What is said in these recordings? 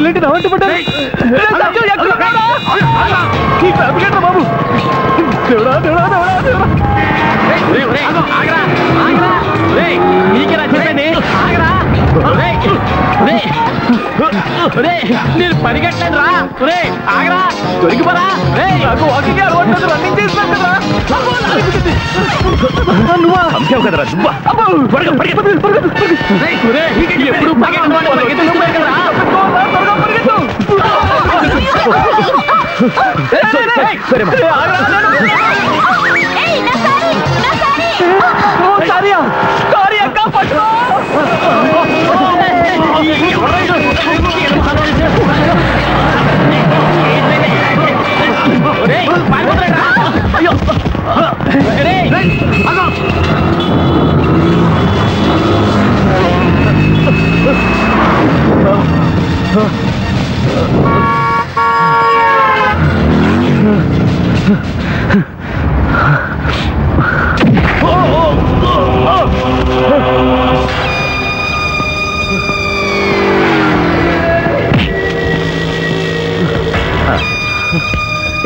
దొంగలేంటి నా వంటి పడ్డారు బాబు నీకేనా చెప్పండి నేను పరిగెట్టలేదు రా ఆగరా దొరికిపోరా నాకు వాకింగ్ అలవాటు రన్నింగ్ చేస్తాను కదా నువ్వా అంటావు కదరా ఎప్పుడు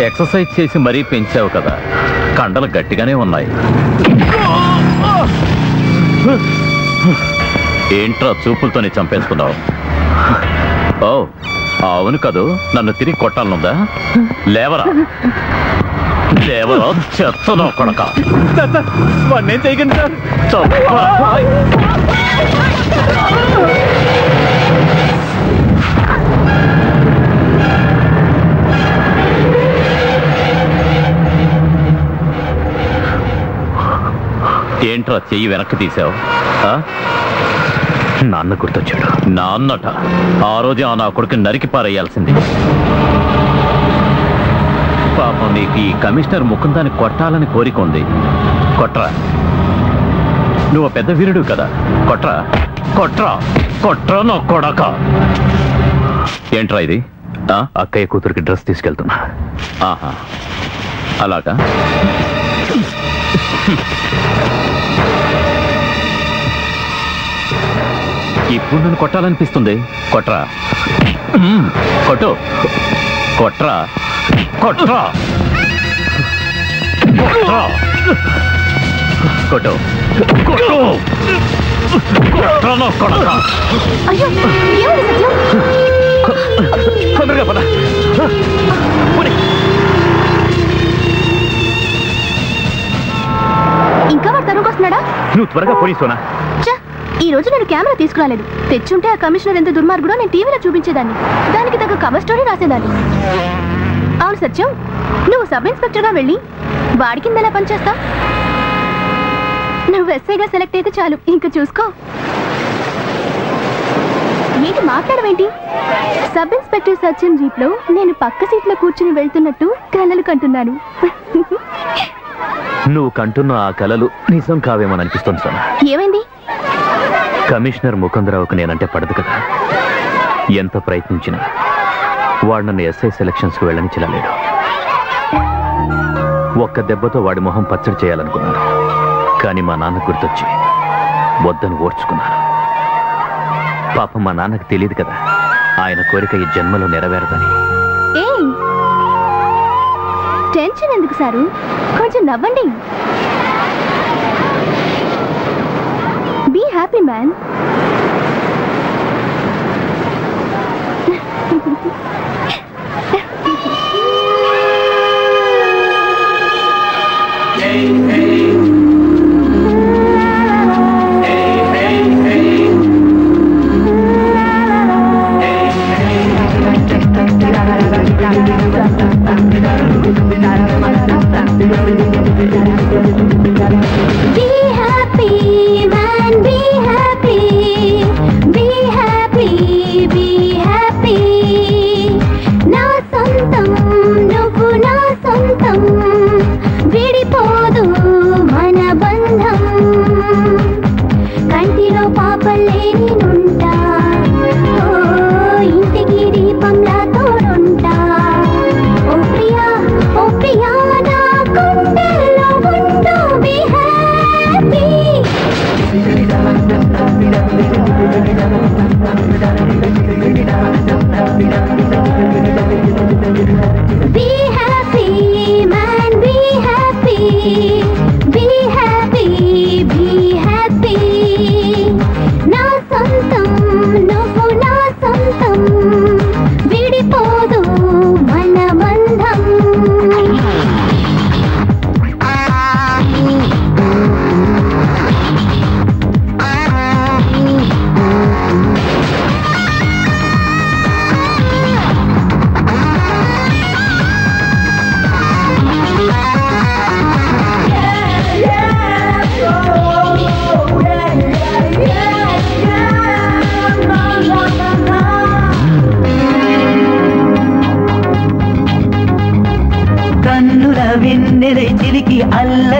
ఎక్సర్సైజ్ చేసి మరీ పెంచావు కదా కండలు గట్టిగానే ఉన్నాయి ఏంట్రా చూపులతోనే చంపేసుకున్నావు ఓ అవును కదూ నన్ను తిరిగి కొట్టాలనుందా లేవరా లేవరా చెత్తను కొడక వాడిని చేయకండి సార్ ఏంట్రా చెయ్యి వెనక్కి తీసావు నాన్న గుర్తొచ్చాడు నాన్నట ఆ రోజే నా కొడుకు నరికి పారేయాల్సింది పాపం నీకు ఈ కమిషనర్ ముకుందాన్ని కొట్టాలని కోరిక ఉంది కొట్రా నువ్వు పెద్ద వీరుడు కదా కొట్రా కొట్రా కొట్రా నా కొడక ఏంట్రా ఇది అక్కయ్య కూతురికి డ్రెస్ తీసుకెళ్తున్నా ఆహా అలాగా ఇప్పుడు నన్ను కొట్టాలనిపిస్తుంది కొట్రా కొట్టు కొట్రా కొట్రా కొట్రా కొట్టు కొట్టు కొట్రా కొడక తొందరగా పద ఇంకా వాడు తరువుకొస్తున్నాడా నువ్వు త్వరగా పోలీసునా ఈ రోజు నేను కెమెరా తీసుకురాలేదు తెచ్చుంటే ఆ కమిషనర్ ఎంత దుర్మార్గుడో నేను టీవీలో చూపించేదాన్ని దానికి తగ్గ కవర్ స్టోరీ రాసేదాన్ని అవును సత్యం నువ్వు సబ్ ఇన్స్పెక్టర్గా వెళ్ళి వాడి కింద ఎలా పనిచేస్తావు నువ్వు ఎస్ఐగా సెలెక్ట్ అయితే చాలు ఇంకా చూసుకో ఏంటి మాట్లాడవేంటి సబ్ ఇన్స్పెక్టర్ సత్యం జీప్లో నేను పక్క సీట్లో కూర్చుని వెళ్తున్నట్టు కలలు కంటున్నాను నువ్వు కంటున్న ఆ కలలు నిజం కావేమని అనిపిస్తుంది సోనా ఏమైంది కమిషనర్ ముకుందరావుకు నేనంటే పడదు కదా ఎంత ప్రయత్నించినా వాడు నన్ను ఎస్ఐ సెలక్షన్స్కి వెళ్ళనిచ్చలేడు ఒక్క దెబ్బతో వాడి మొహం పచ్చడి చేయాలనుకున్నాను కానీ మా నాన్న గుర్తొచ్చి వద్దని ఓర్చుకున్నాను పాపం మా నాన్నకు తెలియదు కదా ఆయన కోరిక ఈ జన్మలో నెరవేరదని టెన్షన్ ఎందుకు సారు కొంచెం నవ్వండి బీ హ్యాపీ మ్యాన్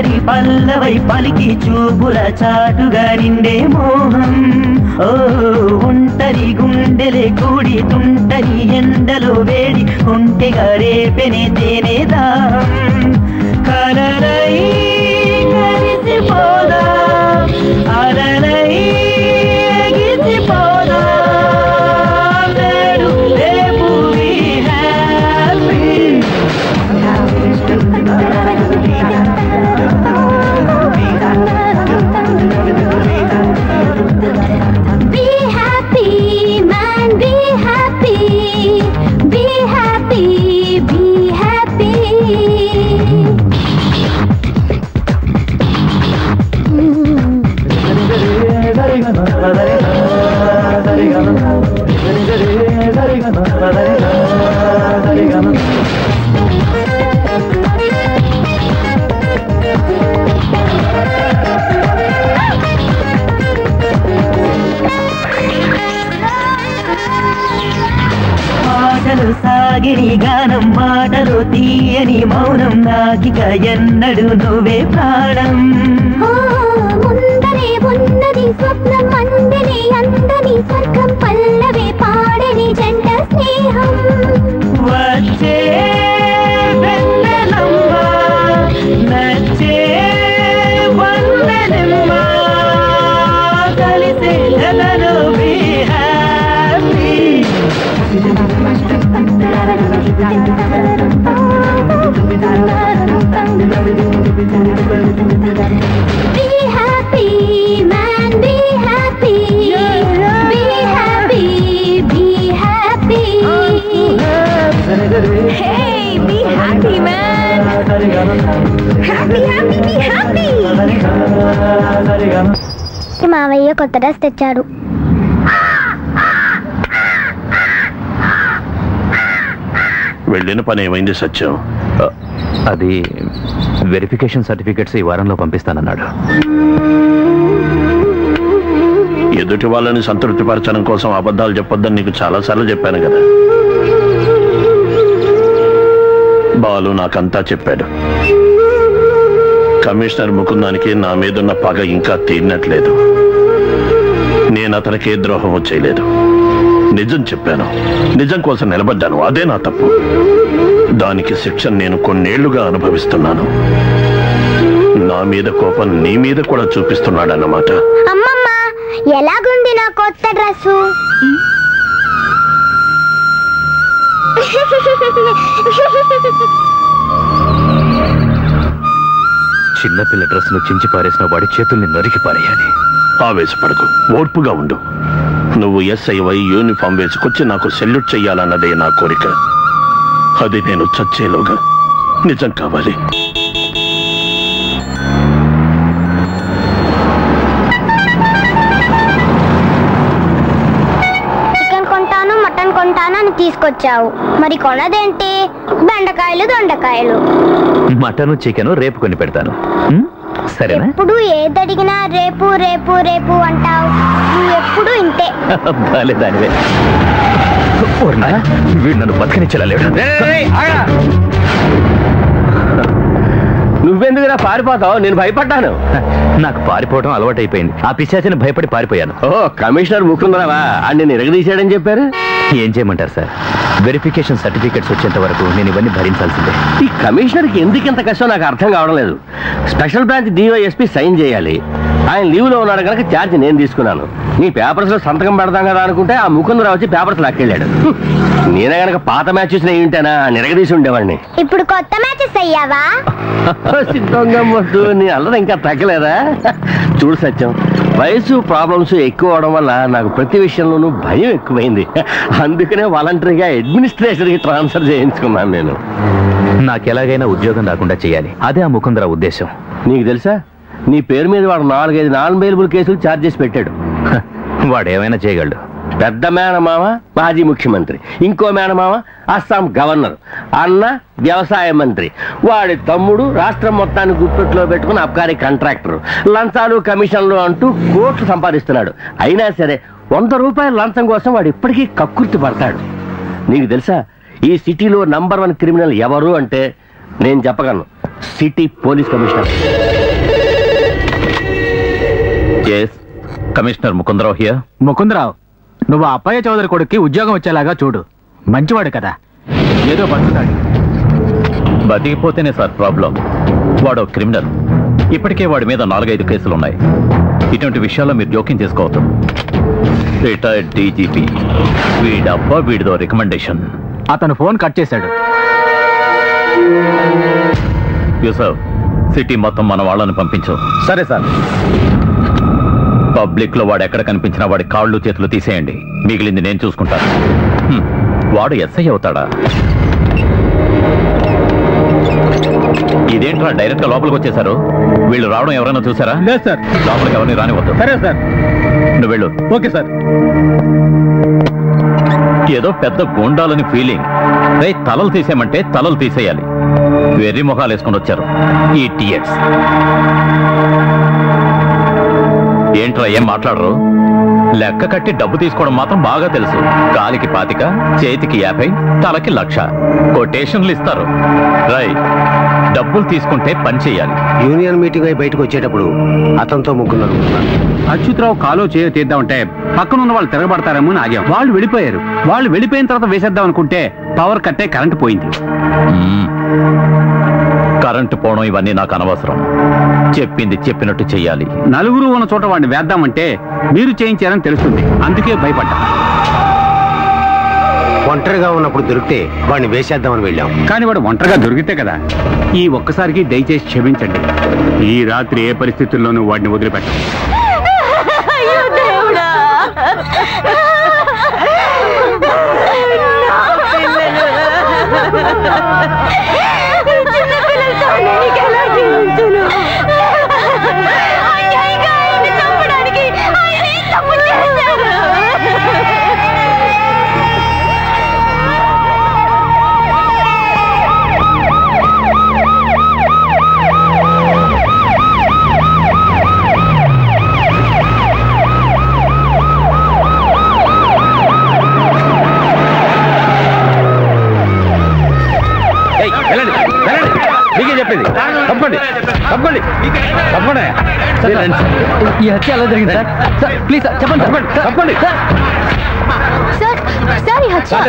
ఒంటరి పల్లవై పలికి చూపుల చాటుగా నిండే మోహం ఓ ఒంటరి గుండెలే కూడి తుంటరి ఎండలో వేడి ఒంటెగా రేపెనే తేనే దాహం కలలై కలిసిపోదా అలలై ఎగిసిపోదా నేడు రేపు be happy Be happy, man, be happy. Be happy, be happy. మాటలు సాగిని గానం మాటలు తీయని మౌనం నాకిక ఎన్నడు నువ్వే ప్రాణం ముందరే ఉన్నది స్వప్నం మందిని అందని స్వర్గం పల్లవే పాడని జంట స్నేహం వచ్చే వెన్నెలమ్మ నచ్చే వందనమ్మ కలిసే Jagan be happy Be happy, man, be happy. Be happy, be happy. Hey, be happy, man. Happy, happy, be happy. మావయ్య కొత్త డ్రెస్ తెచ్చాడు. వెళ్ళిన పని ఏమైంది సత్యం? అది వెరిఫికేషన్ సర్టిఫికెట్స్ ఈ వారంలో పంపిస్తానన్నాడు. ఎదుటి వాళ్ళని సంతృప్తిపరచడం కోసం అబద్ధాలు చెప్పొద్దని నీకు చాలాసార్లు చెప్పాను కదా. బాలు నాకంతా చెప్పాడు. కమిషనర్ ముకుందానికి నా మీదున్న పగ ఇంకా తీరినట్లేదు. నేను అతనికి ఏ ద్రోహం చేయలేదు. నిజం చెప్పాను, నిజం కోసం నిలబడ్డాను. అదే నా తప్పు. దానికి శిక్ష నేను కొన్నేళ్లుగా అనుభవిస్తున్నాను. నా మీద కోపం నీ మీద కూడా చూపిస్తున్నాడన్నమాట. అమ్మమ్మ, ఎలాగుంది నా కొత్త డ్రెస్సు? చిన్నపిల్ల డ్రెస్ను చించి పారేసిన వాడి చేతుల్ని నరికి పారేయాలి. ఆవేశపడకు, ఓర్పుగా ఉండు. నువ్వు SIవై యూనిఫామ్ వేసుకొచ్చి నాకు సెల్యూట్ చెయ్యాలన్నదే నా కోరిక. అది నేను చచ్చేలోగా నిజం కావాలి. చికెన్ కొంటాను, మటన్ కొంటాను అని తీసుకొచ్చావు. మరి కొనదేంటి? బెండకాయలు, దొండకాయలు. మటను చికెను రేపు కొని పెడతాను, సరేనా? ఎప్పుడు ఏదడిగినా రేపు రేపు రేపు అంటావు. నువ్వు ఎప్పుడు ఇంతే. బాలే దానివే. వీడు నన్ను బతకనిచ్చేలా లేడు. నువ్వెందుకురా పారిపోతావు? నేను భయపడ్డాను. నాకు పారిపోవడం అలవాటైపోయింది. ఆ పిశాచిని భయపడి పారిపోయాను. ఓ, కమిషనర్ ముకుందరావా? అని నేను ఎరగదీశాడని చెప్పారు. ఏం చేయమంటారు సార్? వెరిఫికేషన్ సర్టిఫికెట్స్ వచ్చేంత వరకు నేను ఇవన్నీ భరించాల్సిందే. ఈ కమిషనర్కి ఎందుకు ఇంత కష్టం నాకు అర్థం కావడం లేదు. స్పెషల్ బ్రాంచ్ DYSP సైన్ చేయాలి. ఆయన లీవ్లో ఉన్నాడు కనుక ఛార్జ్ నేను తీసుకున్నాను. నీ పేపర్స్లో సంతకం పెడతాం కదా అనుకుంటే ఆ ముకుందరావు వచ్చి పేపర్స్ లాక్కెళ్ళాడు. నేనే కనుక పాత మ్యాచ్ చూసిన ఏంటనా నిరగదీసి ఉండేవాడిని. ఇప్పుడు కొత్త మ్యాచెస్ అయ్యావా? సిద్ధంగమ్మొద్దు, నీ అల్లరి ఇంకా తగ్గలేదా? చూడు సత్యం, వయసు ప్రాబ్లమ్స్ ఎక్కువ అవడం వల్ల నాకు ప్రతి విషయంలోనూ భయం ఎక్కువైంది. అందుకనే వాలంటరీగా అడ్మినిస్ట్రేషన్కి ట్రాన్స్ఫర్ చేయించుకున్నాను నేను. నాకు ఎలాగైనా ఉద్యోగం రాకుండా చేయాలి, అదే ఆ ముకుందరావు ఉద్దేశం. నీకు తెలుసా, నీ పేరు మీద వాడు 4-5 నాన్ బెయిలబుల్ కేసులు ఛార్జ్ చేసి పెట్టాడు. వాడు ఏమైనా చేయగలడు. పెద్ద మేనమామ మాజీ ముఖ్యమంత్రి, ఇంకో మేనమామ అస్సాం గవర్నర్, అన్న వ్యవసాయ మంత్రి, వాడి తమ్ముడు రాష్ట్రం మొత్తాన్ని గుప్పెట్లో పెట్టుకుని అబ్కారీ కాంట్రాక్టర్, లంచాలు కమిషన్లు అంటూ కోట్లు సంపాదిస్తున్నాడు. అయినా సరే 100 రూపాయల లంచం కోసం వాడు ఇప్పటికీ కక్కుర్తి పడతాడు. నీకు తెలుసా, ఈ సిటీలో నంబర్ 1 క్రిమినల్ ఎవరు అంటే నేను చెప్పగలను, city police commissioner. Commissioner Mukundarao here. Mukundarao, నువ్వు అప్పయ్య చౌదరి కొడుక్కి ఉద్యోగం వచ్చేలాగా చూడు. మంచివాడు కదా, ఏదో పడుతున్నాడు. బతికిపోతేనే సార్ ప్రాబ్లం. వాడు క్రిమినల్. ఇప్పటికే వాడి మీద 4-5 కేసులు ఉన్నాయి. ఇటువంటి విషయాల్లో మీరు జోక్యం చేసుకోవద్దు. రిటైర్డ్ డీజీపీ, వీడబ్బా వీడిదో రికమెండేషన్. అతను ఫోన్ కట్ చేశాడు. యూసఫ్, సిటీ మొత్తం మన వాళ్ళని పంపించు. సరే సార్. పబ్లిక్ లో వాడు ఎక్కడ కనిపించినా వాడి కాళ్ళు చేతులు తీసేయండి. మిగిలింది నేను చూసుకుంటాను. వాడు ఎస్ఐ అవుతాడా? ఇదేంట్రా డైరెక్ట్ గా లోపలికి వచ్చేసారు? వీళ్ళు రావడం ఎవరైనా చూసారా? లేదు సార్. లోపలికి ఎవరిని రానివద్దు. సరే సార్. నువ్వు వెళ్ళు. Okay sir. ఏదో పెద్ద గూండాలని ఫీలింగ్. తలలు తీసేయమంటే తలలు తీసేయాలి. వెర్రి మొహాలు వేసుకొని వచ్చారు ఈ టీఎక్స్. ఏంట్రా ఏం మాట్లాడరు? లెక్క కట్టి డబ్బు తీసుకోవడం మాత్రం బాగా తెలుసు. గాలికి 25, చేతికి 50, తలకి 1,00,000 కొటేషన్లు ఇస్తారు. డబ్బులు తీసుకుంటే పని చేయాలి. యూనియన్ మీటింగ్ అయి బయటకు వచ్చేటప్పుడు అతనితో ముగ్గున్నారు. అచ్యుతరావు కాలో చేయ తీద్దామంటే పక్కనున్న వాళ్ళు తిరగబడతారేమో అని ఆగాం. వాళ్ళు వెళ్ళిపోయారు. వాళ్ళు వెళ్ళిపోయిన తర్వాత వేసేద్దాం అనుకుంటే పవర్ కట్టే కరెంటు పోయింది. కరెంటు పోవడం ఇవన్నీ నాకు అనవసరం. చెప్పింది చెప్పినట్టు చెయ్యాలి. నలుగురు ఉన్న చోట వాడిని వేద్దామంటే మీరు చేయించారని తెలుస్తుంది. అందుకే భయపడ్డా. ఒంటరిగా ఉన్నప్పుడు దొరికితే వాడిని వేసేద్దామని వెళ్ళాం. కానీ వాడు ఒంటరిగా దొరికితే కదా. ఈ ఒక్కసారికి దయచేసి క్షమించండి. ఈ రాత్రి ఏ పరిస్థితుల్లోనూ వాడిని వదిలిపెట్టండి. చెప్పేది తప్పండి. తప్పండి. తప్పండి. ఈ హత్య ఎలా జరిగింది సార్? ప్లీజ్ చెప్పండి. తప్పండి.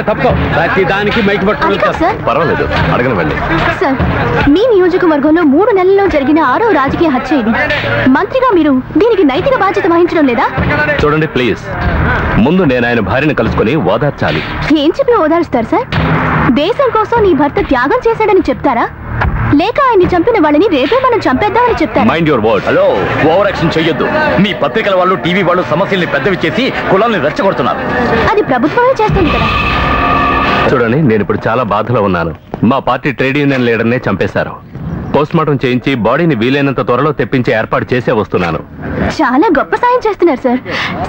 తప్పు. ప్రతి దానికి మైకి పట్టుకుంటారు. పర్వాలేదు, అడగనివ్వండి. సార్, మీ నియోజకవర్గంలో 3 నెలల్లో జరిగిన 6వ రాజకీయ హత్య ఇది. మంత్రిగా మీరు దీనికి నైతిక బాధ్యత వహించడం లేదా? చూడండి ప్లీజ్, ముందు నేను ఆయన భార్యను కలుసుకొని ఓదార్చాలి. ఏం చెప్పి ఓదారుస్తారు సార్? దేశం కోసం నీ భర్త త్యాగం చేశాడని చెప్తారా, లేక ఆయన్ని చంపిన వాళ్ళని రేపే మనం చంపేద్దామని చెప్తారా? Mind your word. Hello, over action చెయ్యొద్దు. మీ పత్రికల వాళ్ళు, టీవీ వాళ్ళు సమస్యల్ని పెద్దవి చేసి కులాల్ని రెచ్చగొడుతున్నారు. అది ప్రభుత్వమే చేస్తుంది కదా. చూడండి, నేను ఇప్పుడు చాలా బాధలో ఉన్నాను. మా పార్టీ ట్రేడ్ యూనియన్ లీడర్నే చంపేశారు. పోస్ట్ మార్టం చేయించి బాడీని వీలైనంత త్వరలో తెప్పించే ఏర్పాటు చేసే వస్తున్నాను. చాలా గొప్ప సాయం చేస్తున్నారు సార్.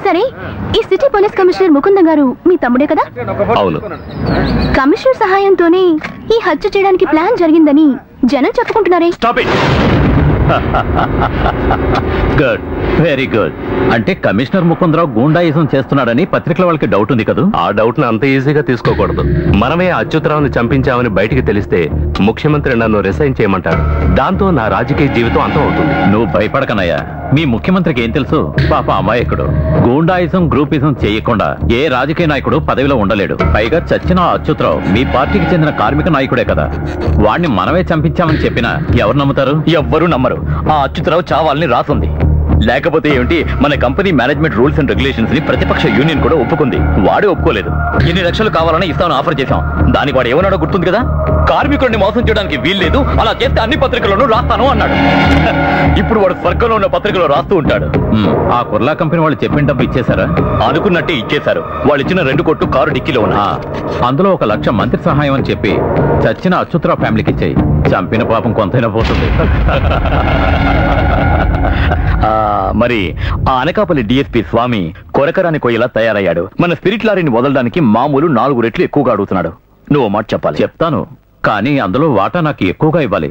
సరే, ఈ సిటీ పోలీస్ కమిషనర్ ముకుందం గారు మీ తమ్ముడే కదా? అవును. కమిషనర్ సహాయంతోనే ఈ హత్య చేయడానికి ప్లాన్ జరిగిందని జనం చెప్పుకుంటున్నారే. Stop it. Good, very good. అంటే కమిషనర్ ముకుందరావు గూండాయిజం చేస్తున్నాడని పత్రికల వాళ్ళకి డౌట్ ఉంది కదా? ఆ డౌట్ ను అంత ఈజీగా తీసుకోకూడదు. మనమే అచ్యుతరావుని చంపించామని బయటికి తెలిస్తే ముఖ్యమంత్రి నన్ను రిజైన్ చేయమంటాడు. దాంతో నా రాజకీయ జీవితం అంతం అవుతుంది. నువ్వు భయపడకనయ్యా. మీ ముఖ్యమంత్రికి ఏం తెలుసు? పాప అమాయకుడు. గూండాయిజం, గ్రూపిజం చేయకుండా ఏ రాజకీయ నాయకుడు పదవిలో ఉండలేడు. పైగా చచ్చిన అచ్యుతరావు మీ పార్టీకి చెందిన కార్మిక నాయకుడే కదా. వాణ్ణి మనమే చంపించామని చెప్పినా ఎవరు నమ్ముతారు? ఎవ్వరూ నమ్మరు. ఆ అచ్యుతరావు చావాలని రాసుంది. లేకపోతే ఏమిటి, మన company management rules and regulations ని ప్రతిపక్ష యూనియన్ కూడా ఒప్పుకుంది. వాడే ఒప్పుకోలేదు. ఎన్ని లక్షలు కావాలని ఇస్తామని ఆఫర్ చేశాం. దానికి వాడు ఏమన్నాడో గుర్తుంది కదా? కార్మికుడిని మోసం చేయడానికి వీల్లేదు, అలా చేస్తే అన్ని పత్రికలను రాస్తాను అన్నాడు. ఇప్పుడు వాడు స్వర్గంలో ఉన్న పత్రికలో రాస్తూ ఉంటాడు. ఆ కుర్లా కంపెనీ వాళ్ళు చెప్పిన డబ్బు ఇచ్చేశారా? అనుకున్నట్టే ఇచ్చేశారు. వాళ్ళు ఇచ్చిన 2 కోట్లు కారు డిక్కీలో ఉన్నా. అందులో 1 లక్ష మంత్రి సహాయం అని చెప్పి చచ్చిన అచ్యుతరావు ఫ్యామిలీకి ఇచ్చాయి. చంపిన పాపం కొంతైనా పోతుంది. మరి ఆ అనకాపల్లి డిఎస్పీ స్వామి కొరకరాని కొయ్యలా తయారయ్యాడు. మన స్పిరిట్ లారీని వదలడానికి మామూలు 4 రెట్లు ఎక్కువగా అడుగుతున్నాడు. నువ్వు మాట చెప్పాలి. చెప్తాను, కానీ అందులో వాటా నాకు ఎక్కువగా ఇవ్వాలి.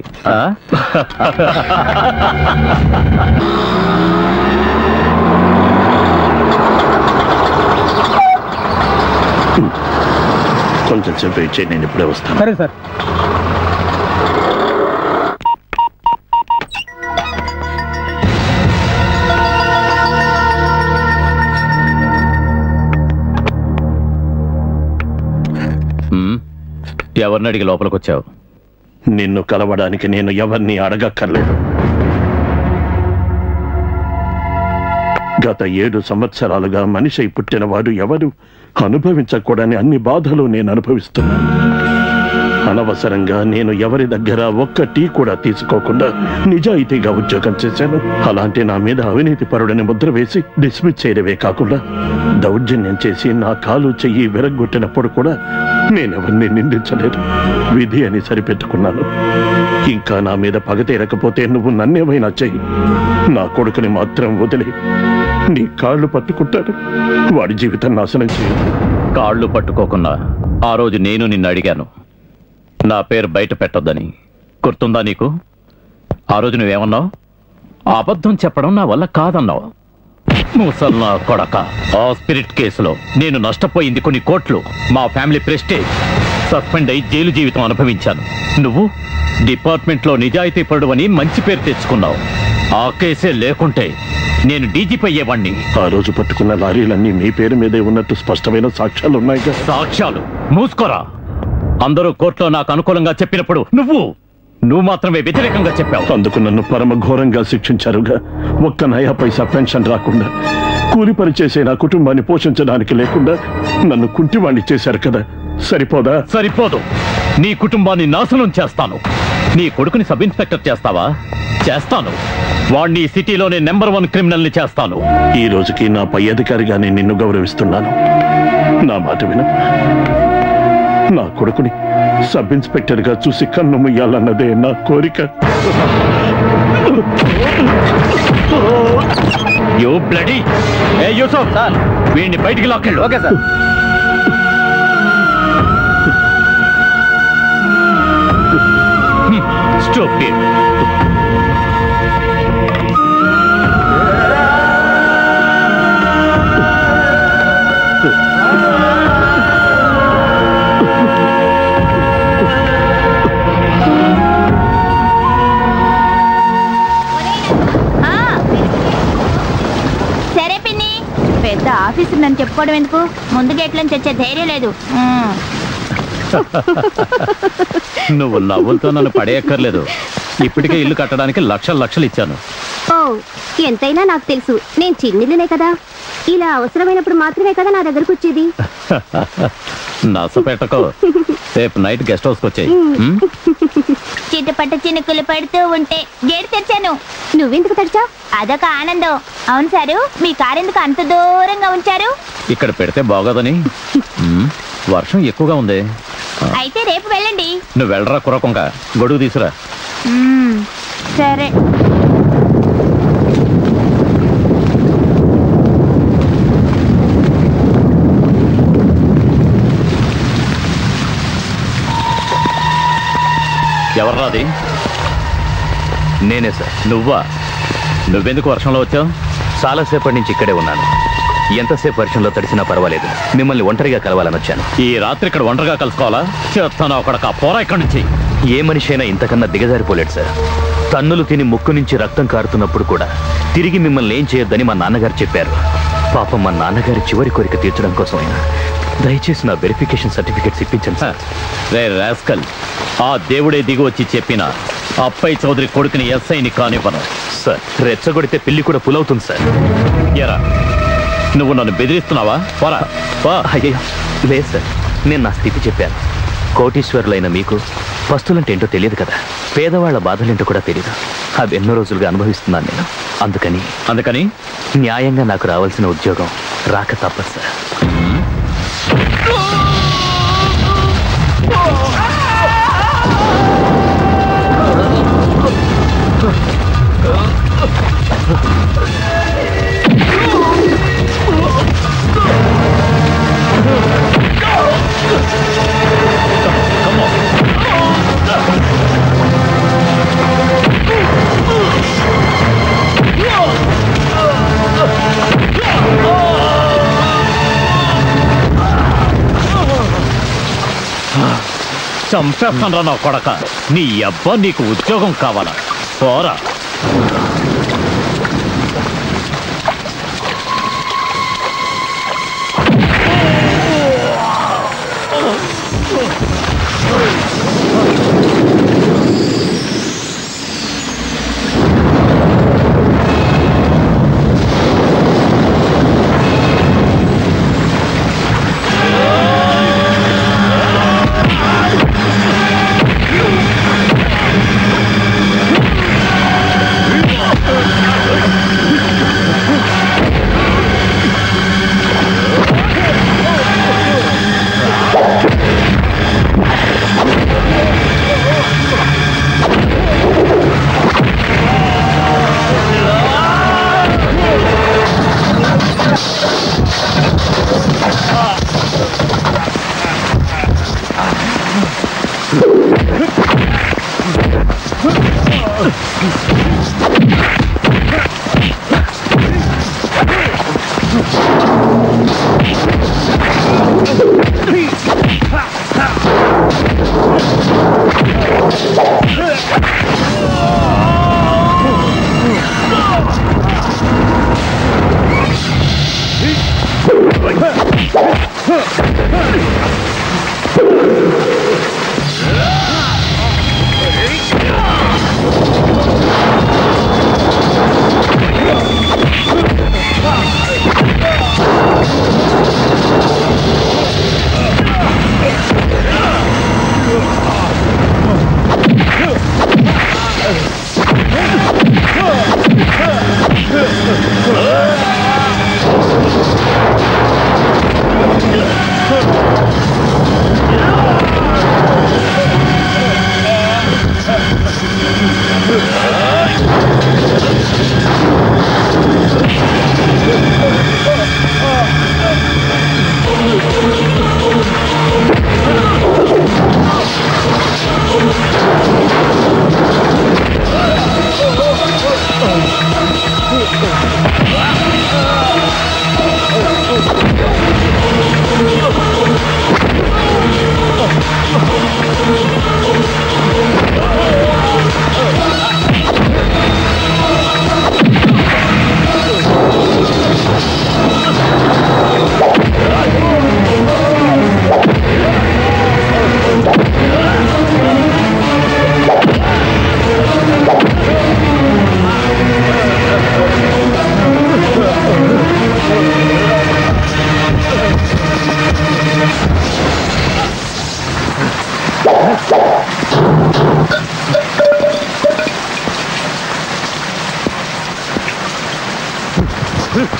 కొంచెం సేపు ఇచ్చే, నేను ఇప్పుడే వస్తాను. సరే సార్. ఎవరిని అడిగి లోపలికి వచ్చావు? నిన్ను కలవడానికి నేను ఎవరిని అడగక్కర్లేదు. గత 7 సంవత్సరాలుగా మనిషి పుట్టినవాడు ఎవరు అనుభవించకూడని అన్ని బాధలు నేను అనుభవిస్తున్నాను. అనవసరంగా నేను ఎవరి దగ్గర ఒక్క టీ కూడా తీసుకోకుండా నిజాయితీగా ఉద్యోగం చేశాను. అలాంటి నా మీద అవినీతి పరుడని ముద్ర వేసి డిస్మిస్ చేయడమే కాకుండా దౌర్జన్యం చేసి నా కాలు చెయ్యి విరగ్గొట్టినప్పుడు కూడా నేనెవరిని నిందించలేదు. విధి అని సరిపెట్టుకున్నాను. ఇంకా నా మీద పగ తీరకపోతే నువ్వు నన్నేమైనా చెయ్యి, నా కొడుకుని మాత్రం వదిలి నీ కాళ్ళు పట్టుకుంటాను. వాడి జీవితం నాశనం చేయదు. కాళ్ళు పట్టుకోకుండా ఆ రోజు నేను నిన్ను అడిగాను నా పేరు బయట పెట్టొద్దని. గుర్తుందా నీకు? ఆ రోజు నువ్వేమన్నావు? అబద్ధం చెప్పడం నా వల్ల కాదన్నావు. ముసల్నా కొడక, ఆ స్పిరిట్ కేసులో నేను నష్టపోయింది కొన్ని కోట్లు. మా ఫ్యామిలీ ప్రెస్టేజ్, సస్పెండ్ అయి జైలు జీవితం అనుభవించాను. నువ్వు డిపార్ట్మెంట్లో నిజాయితీ పరుడవని మంచి పేరు తెచ్చుకున్నావు. ఆ కేసే లేకుంటే నేను డీజీపీ అయ్యేవాణ్ణి. ఆ రోజు పట్టుకున్న లారీలన్నీ మీ పేరు మీదే ఉన్నట్టు స్పష్టమైన సాక్ష్యాలు ఉన్నాయిగా. సాక్ష్యాలు మూసుకోరా. అందరూ కోర్టులో నాకు అనుకూలంగా చెప్పినప్పుడు నువ్వు మాత్రమే వ్యతిరేకంగా చెప్పావు. అందుకు నన్ను పరమ ఘోరంగా శిక్షించారుగా. ఒక్క నయా పైసా పెన్షన్ రాకుండా, కూలి పని చేసే నా కుటుంబాన్ని పోషించడానికి లేకుండా నన్ను కుంటివాణ్ణి చేశారు కదా. సరిపోదా? సరిపోదు. నీ కుటుంబాన్ని నాశనం చేస్తాను. నీ కొడుకుని సబ్ ఇన్స్పెక్టర్ చేస్తావా? చేస్తాను. వాణ్ణి సిటీలోనే నెంబర్ 1 క్రిమినల్ ని చేస్తాను. ఈ రోజుకి నా పై అధికారిగా నేను నిన్ను గౌరవిస్తున్నాను. నా మాట విను. నా కొడుకుని సబ్ ఇన్స్పెక్టర్ గా చూసి కన్ను ముయ్యాలన్నదే నా కోరిక. You bloody! ఏ యూసఫ్, వీడిని బయటికి లాక్కెళ్ళు. Okay sir. స్టూపిడ్. పెద్ద ఆఫీసర్ నన్ను చెప్పుకోవడం ఎందుకు? ముందు గేట్లోంచి వచ్చే ధైర్యం లేదు. నువ్వు నవ్వులతో నన్ను పడేయక్కర్లేదు. ఇప్పటికే ఇల్లు కట్టడానికి లక్షలు ఇచ్చాను. ఓ, ఎంతైనా నాకు తెలుసు, నేను చిన్నిల్లునే కదా. ఇలా అవసరమైనప్పుడు మాత్రమే కదా నా దగ్గరకు వచ్చేది. నసపెట్టకో. రేపు నైట్ గెస్ట్ హౌస్కి వచ్చాయి. చిట్టుపట్ట చినుకులు పడుతూ ఉంటే గేట్ తెరిచాను. నువ్వెందుకు తెరిచావు? అదొక ఆనందం. అవును సారు, మీ కారు ఎందుకు అంత దూరంగా ఉంచారు? ఇక్కడ పెడితే బాగోదని. వర్షం ఎక్కువగా ఉంది. అయితే రేపు వెళ్ళండి. నువ్వు వెళ్ళరా కురకొంగ. గొడుగు తీసురా. సరే. ఎవర్రాది? నేనే సార్. నువ్వా? నువ్వెందుకు వర్షంలో వచ్చావు? చాలాసేపటి నుంచి ఇక్కడే ఉన్నాను. ఎంతసేపు వర్షంలో తడిసినా పర్వాలేదు. మిమ్మల్ని ఒంటరిగా కలవాలని వచ్చాను. ఈ రాత్రి ఇక్కడ ఒంటరిగా కలుసుకోవాలా? చేస్తాను ఒకడక. పోరా ఇక్కడి నుంచి. ఏ మనిషి అయినా ఇంతకన్నా దిగజారిపోలేడు సార్. తన్నులు తిని ముక్కు నుంచి రక్తం కారుతున్నప్పుడు కూడా తిరిగి మిమ్మల్ని ఏం చేయొద్దని మా నాన్నగారు చెప్పారు. పాపం మా నాన్నగారి చివరి కోరిక తీర్చడం కోసమైనా దయచేసి నా వెరిఫికేషన్ సర్టిఫికేట్స్ ఇప్పించండి సార్. రే రాస్కల్, ఆ దేవుడే దిగి వచ్చి చెప్పిన అప్పయ్య చౌదరి కొడుకుని ఎస్ఐని కానివ్వను. సార్, రెచ్చగొడితే పిల్లి కూడా పులవుతుంది సార్. ఎరా, నువ్వు నన్ను బెదిరిస్తున్నావా? పోరా. అయ్యో లేదు సార్, నేను నా స్థితి చెప్పాను. కోటీశ్వరులైన మీకు పస్తులంటే ఏంటో తెలియదు కదా. పేదవాళ్ల బాధలేంటో కూడా తెలియదు. అవి ఎన్నో రోజులుగా అనుభవిస్తున్నాను నేను. అందుకని న్యాయంగా నాకు రావాల్సిన ఉద్యోగం రాక తప్పదు సార్. చంపేస్తాను రా నా కొడక. నీ అబ్బా నీకు ఉద్యోగం కావాలా? పోరా. తలుపు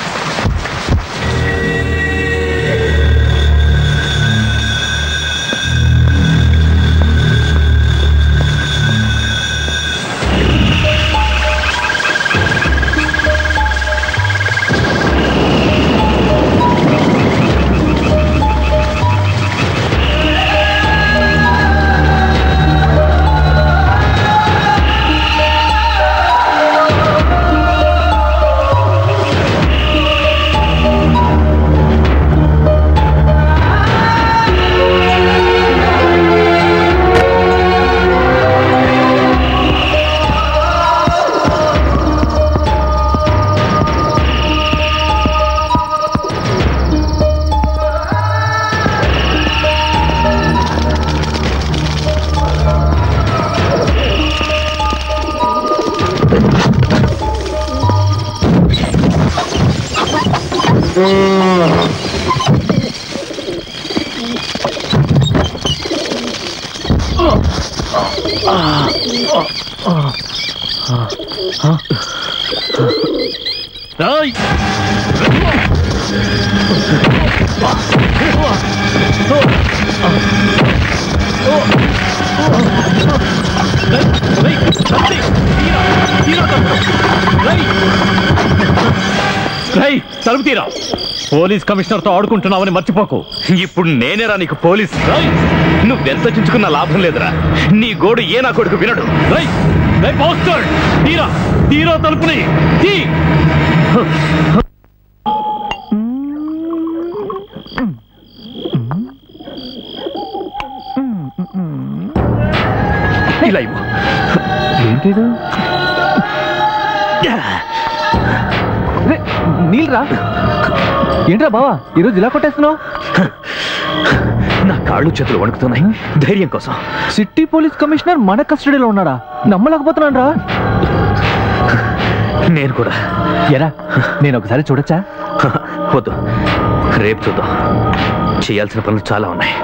తీరా. పోలీస్ కమిషనర్తో ఆడుకుంటున్నావని మర్చిపోకు. ఇప్పుడు నేనేరా నీకు పోలీస్? నువ్వెంత చించుకున్న లాభం లేదురా. నీ గోడు ఏ నా కొడుకు వినడు. తీరా తీరా తలుపుని తీ. ఇలా ఇవ్వు. ఏంటిది? నీళ్ళరా? ఏంట్రా బావా ఈరోజు ఇలా కొట్టేస్తున్నావు? నా కాళ్ళు చేతులు వణుకుతున్నాయి. ధైర్యం కోసం. సిటీ పోలీస్ కమిషనర్ మన కస్టడీలో ఉన్నాడా? నమ్మలేకపోతున్నాను రా. నేను కూడా. ఎరా నేను ఒకసారి చూడొచ్చా? వద్దు, రేపు చూద్దాం. చేయాల్సిన పనులు చాలా ఉన్నాయి.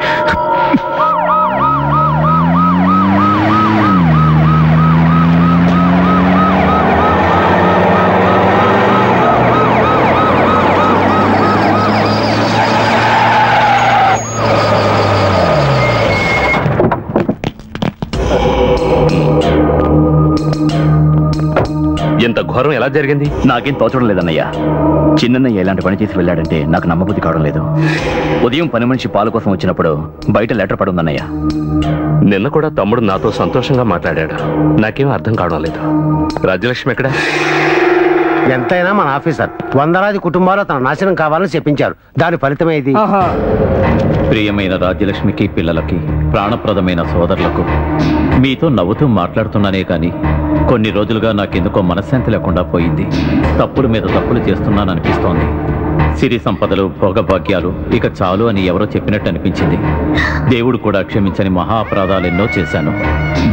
ఇంత ఘోరం ఎలా జరిగింది? నాకేం తోచడం లేదన్నయ్య. చిన్నయ్య ఇలాంటి పని చేసి వెళ్ళాడంటే నాకు నమ్మబుద్ధి కావడం లేదు. ఉదయం పని మనిషి పాలు కోసం వచ్చినప్పుడు బయట లెటర్ పడి ఉందన్నయ్య. నిన్న కూడా తమ్ముడు నాతో సంతోషంగా మాట్లాడాడు. నాకేం అర్థం కావడం లేదు. రాజ్యలక్ష్మి ఎక్కడ? ఎంతైనా మన ఆఫీసర్. వందలాది కుటుంబాలు తన నాశనం కావాలని చెప్పించారు. దాని ఫలితమే ఇది. ప్రియమైన రాజ్యలక్ష్మికి, పిల్లలకి, ప్రాణప్రదమైన సోదరులకు మీతో నవ్వుతూ మాట్లాడుతున్నానే కానీ కొన్ని రోజులుగా నాకెందుకో మనశ్శాంతి లేకుండా పోయింది. తప్పుల మీద తప్పులు చేస్తున్నాననిపిస్తోంది. సిరి సంపదలు, భోగభాగ్యాలు ఇక చాలు అని ఎవరో చెప్పినట్టు అనిపించింది. దేవుడు కూడా క్షమించని మహా అపరాధాలు ఎన్నో చేశాను.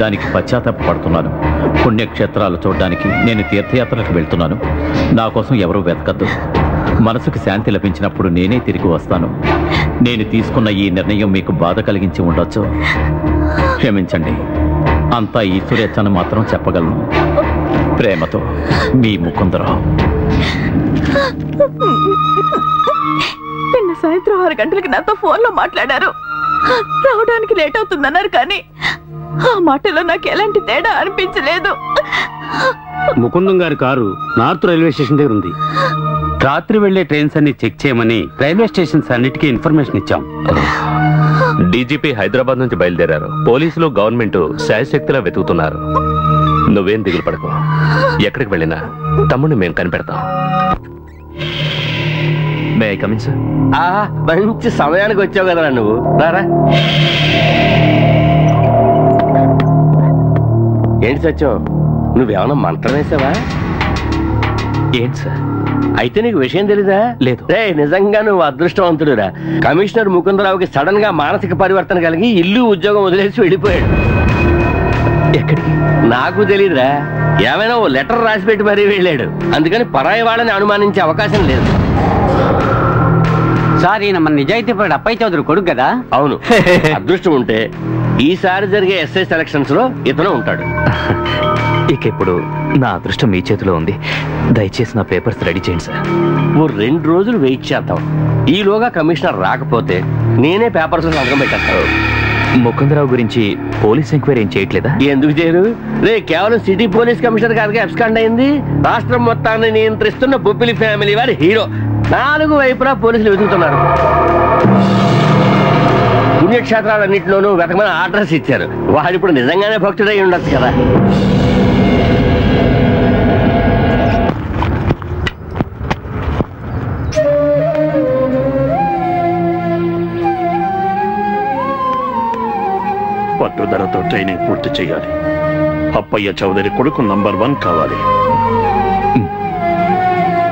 దానికి పశ్చాత్తాపడుతున్నాను. పుణ్యక్షేత్రాలు చూడడానికి నేను తీర్థయాత్రలకు వెళ్తున్నాను. నా కోసం ఎవరూ వెతకద్దు. మనసుకు శాంతి లభించినప్పుడు నేనే తిరిగి వస్తాను. నేను తీసుకున్న ఈ నిర్ణయం మీకు బాధ కలిగించి ఉండొచ్చు. క్షమించండి. అంతా ఈశ్వరేచ్ఛను మాత్రం చెప్పగలను. ప్రేమతో మీ ముకుందరావు. నిన్న సాయంత్రం 6 గంటలకి నాతో ఫోన్లో మాట్లాడారు. రావడానికి లేట్ అవుతుందన్నారు, కానీ ఆ మాటలో నాకు ఎలాంటి తేడా అనిపించలేదు. ముకుందం గారి కారు నార్త్ రైల్వే స్టేషన్ దగ్గర ఉంది. రాత్రి వెళ్లే ట్రైన్స్ అన్ని చెక్ చేయమని రైల్వే స్టేషన్స్ అన్నిటికీ ఇన్ఫర్మేషన్ ఇచ్చాం. డీజీపీ హైదరాబాద్ నుంచి బయలుదేరారు. పోలీసులు, గవర్నమెంట్ శాయశక్తిలా వెతుకుతున్నారు. నువ్వేం దిగులు పడకు. ఎక్కడికి వెళ్ళినా తమ్ముడిని మేము కనిపెడతాం. May I come in sir? మంచి సమయానికి వచ్చావు కదరా నువ్వు. రారా. ఏంటి సత్యం, నువ్వేమన్నా మంత్రం వేసావా? ఏంటి సార్? అయితే నీకు విషయం తెలీదా? లేదు. రే, నిజంగా నువ్వు అదృష్టవంతుడురా. కమిషనర్ ముకుందరావుకి సడన్ గా మానసిక పరివర్తన కలిగి ఇల్లు, ఉద్యోగం వదిలేసి వెళ్ళిపోయాడు. ఎక్కడికి? నాకు తెలీదురా. ఏమైనా ఓ లెటర్ రాసి పెట్టి మరీ వెళ్ళాడు. అందుకని పరాయి వాళ్ళని అనుమానించే అవకాశం లేదు. సార్ ఈయన మన నిజాయితీ పరుడు అప్పయ్య చౌదరి కొడుకు కదా? అవును. అదృష్టం ఉంటే ఈసారి జరిగే ఎస్ఐ సెలక్షన్స్ లో ఇతను ఉంటాడు. ఇక ఇప్పుడు నా అదృష్టం మీ చేతిలో ఉంది. దయచేసి నా పేపర్స్ రెడీ చేయండి సార్. ఓ 2 రోజులు వెయిట్ చేద్దాం. ఈలోగా కమిషనర్ రాకపోతే నేనే పేపర్స్ సంతకం పెట్టేస్తాను. ముకుందరావు గురించి పోలీస్ ఎంక్వైరీ ఏం చేయట్లేదా? ఎందుకు చేయరు? కేవలం సిటీ పోలీస్ కమిషనర్ గారికి అబ్స్కాండ్ అయింది. రాష్ట్రం మొత్తాన్ని నియంత్రిస్తున్న బొబ్బిలి ఫ్యామిలీ వారి హీరో 4 వైపులా పోలీసులు వెతుకుతున్నారు. పుణ్యక్షేత్రాలన్నింటిలోనూ వెతకమని ఆర్డర్స్ ఇచ్చారు. వాడిప్పుడు నిజంగానే భక్తుడై ఉండొచ్చు కదా. పట్టుదలతో ట్రైనింగ్ పూర్తి చేయాలి. అప్పయ్య చౌదరి కొడుకు నంబర్ 1 కావాలి.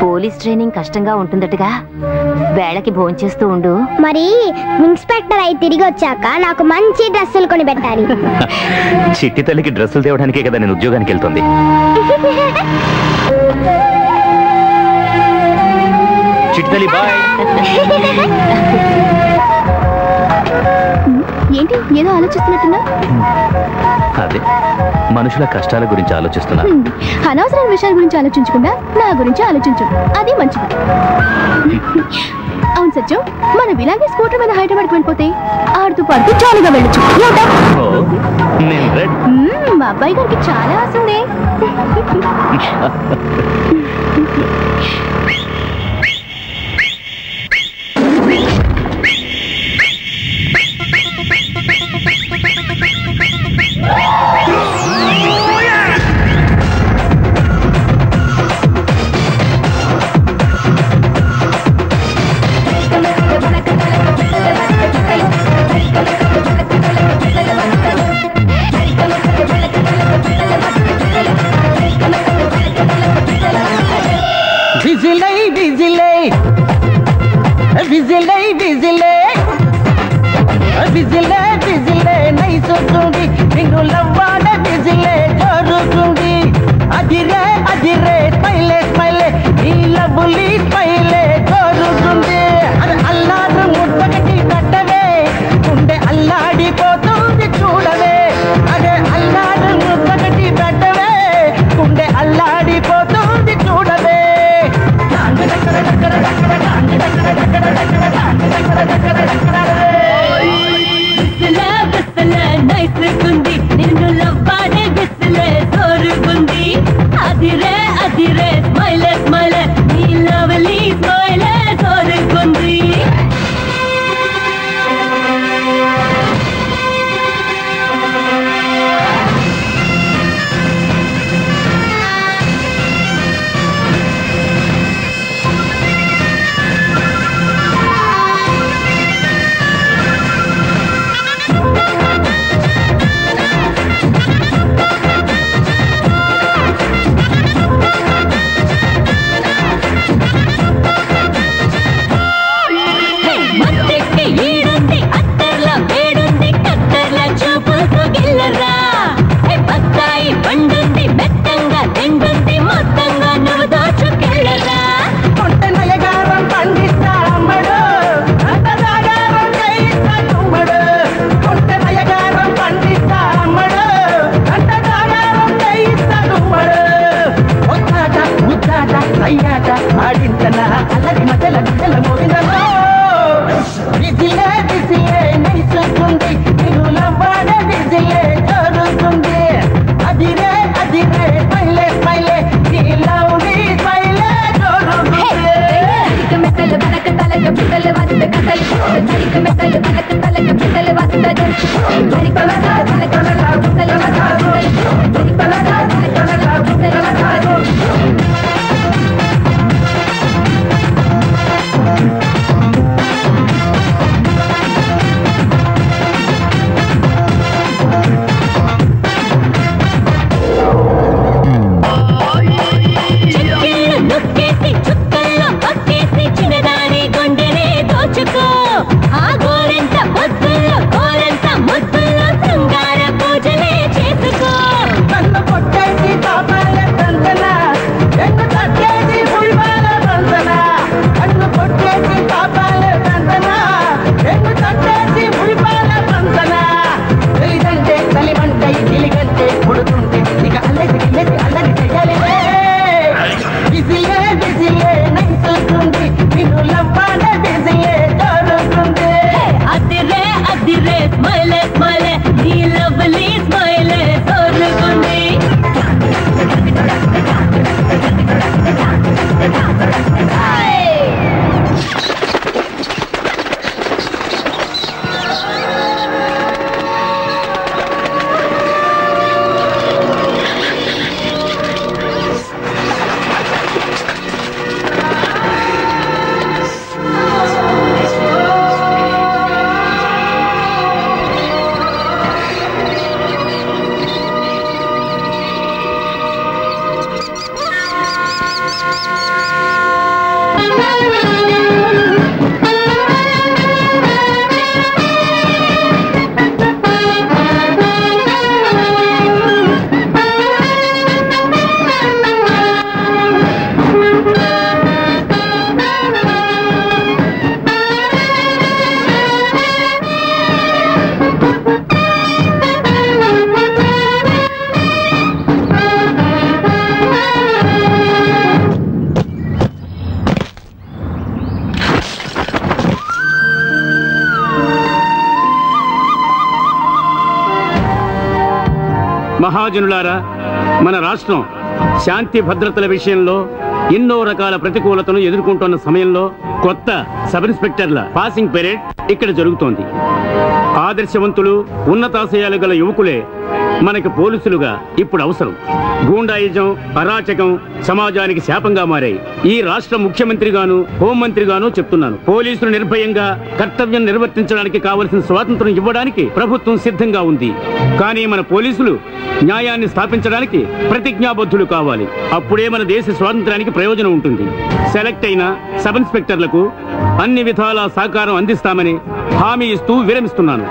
పోలీస్ ట్రైనింగ్ కష్టంగా ఉంటుందటగా. వేళకి భోంచేస్తూ ఉండు. మరి ఇన్స్పెక్టర్ అయి తిరిగి వచ్చాక నాకు మంచి డ్రెస్సులు కొని పెట్టాలి. చిట్టి తల్లికి డ్రెస్సులు తేవడానికే కదా నేను ఉద్యోగానికి వెళ్తుంది. చిట్టి తల్లి బాయ్. ఏంటి ఏదో ఆలోచిస్తున్నట్టున్నా? అదే మనుషుల కష్టాల గురించి ఆలోచిస్తున్నా. అనవసరమైన విషయాల గురించి ఆలోచించకుండా నా గురించి ఆలోచించు. అది మంచిది. అవును సత్యం, మనం ఇలాగే స్కూటర్ మీద హైదరాబాద్కి వెళ్ళిపోతే ఆడుతూ పాడుతూ చాలుగా వెళ్ళొచ్చు. మా అబ్బాయి గారికి చాలా ఆశ ఉంది. ఆ గోరెంత ముద్దుల్లో గోరెంత ముద్దుల్లో శృంగార మహాజనులారా, మన రాష్ట్రం శాంతి భద్రతల విషయంలో ఎన్నో రకాల ప్రతికూలతను ఎదుర్కొంటున్న సమయంలో కొత్త సబ్ ఇన్స్పెక్టర్ల పాసింగ్ పెరేడ్ ఇక్కడ జరుగుతోంది. ఆదర్శవంతులు, ఉన్నతాశయాలు గల యువకులే మనకి పోలీసులుగా ఇప్పుడు అవసరం. గూండాయిజం, అరాచకం సమాజానికి శాపంగా మారాయి. ఈ రాష్ట్ర ముఖ్యమంత్రిగాను హోంమంత్రిగాను చెప్తున్నాను, పోలీసులు నిర్భయంగా కర్తవ్యం నిర్వర్తించడానికి కావలసిన స్వాతంత్రం ఇవ్వడానికి ప్రభుత్వం సిద్ధంగా ఉంది. కానీ మన పోలీసులు న్యాయాన్ని స్థాపించడానికి ప్రతిజ్ఞాబద్ధులు కావాలి. అప్పుడే మన దేశ స్వాతంత్రానికి ప్రయోజనం ఉంటుంది. సెలెక్ట్ అయిన సబ్ ఇన్స్పెక్టర్లకు అన్ని విధాల సహకారం అందిస్తామని హామీ ఇస్తూ విరమిస్తున్నాను.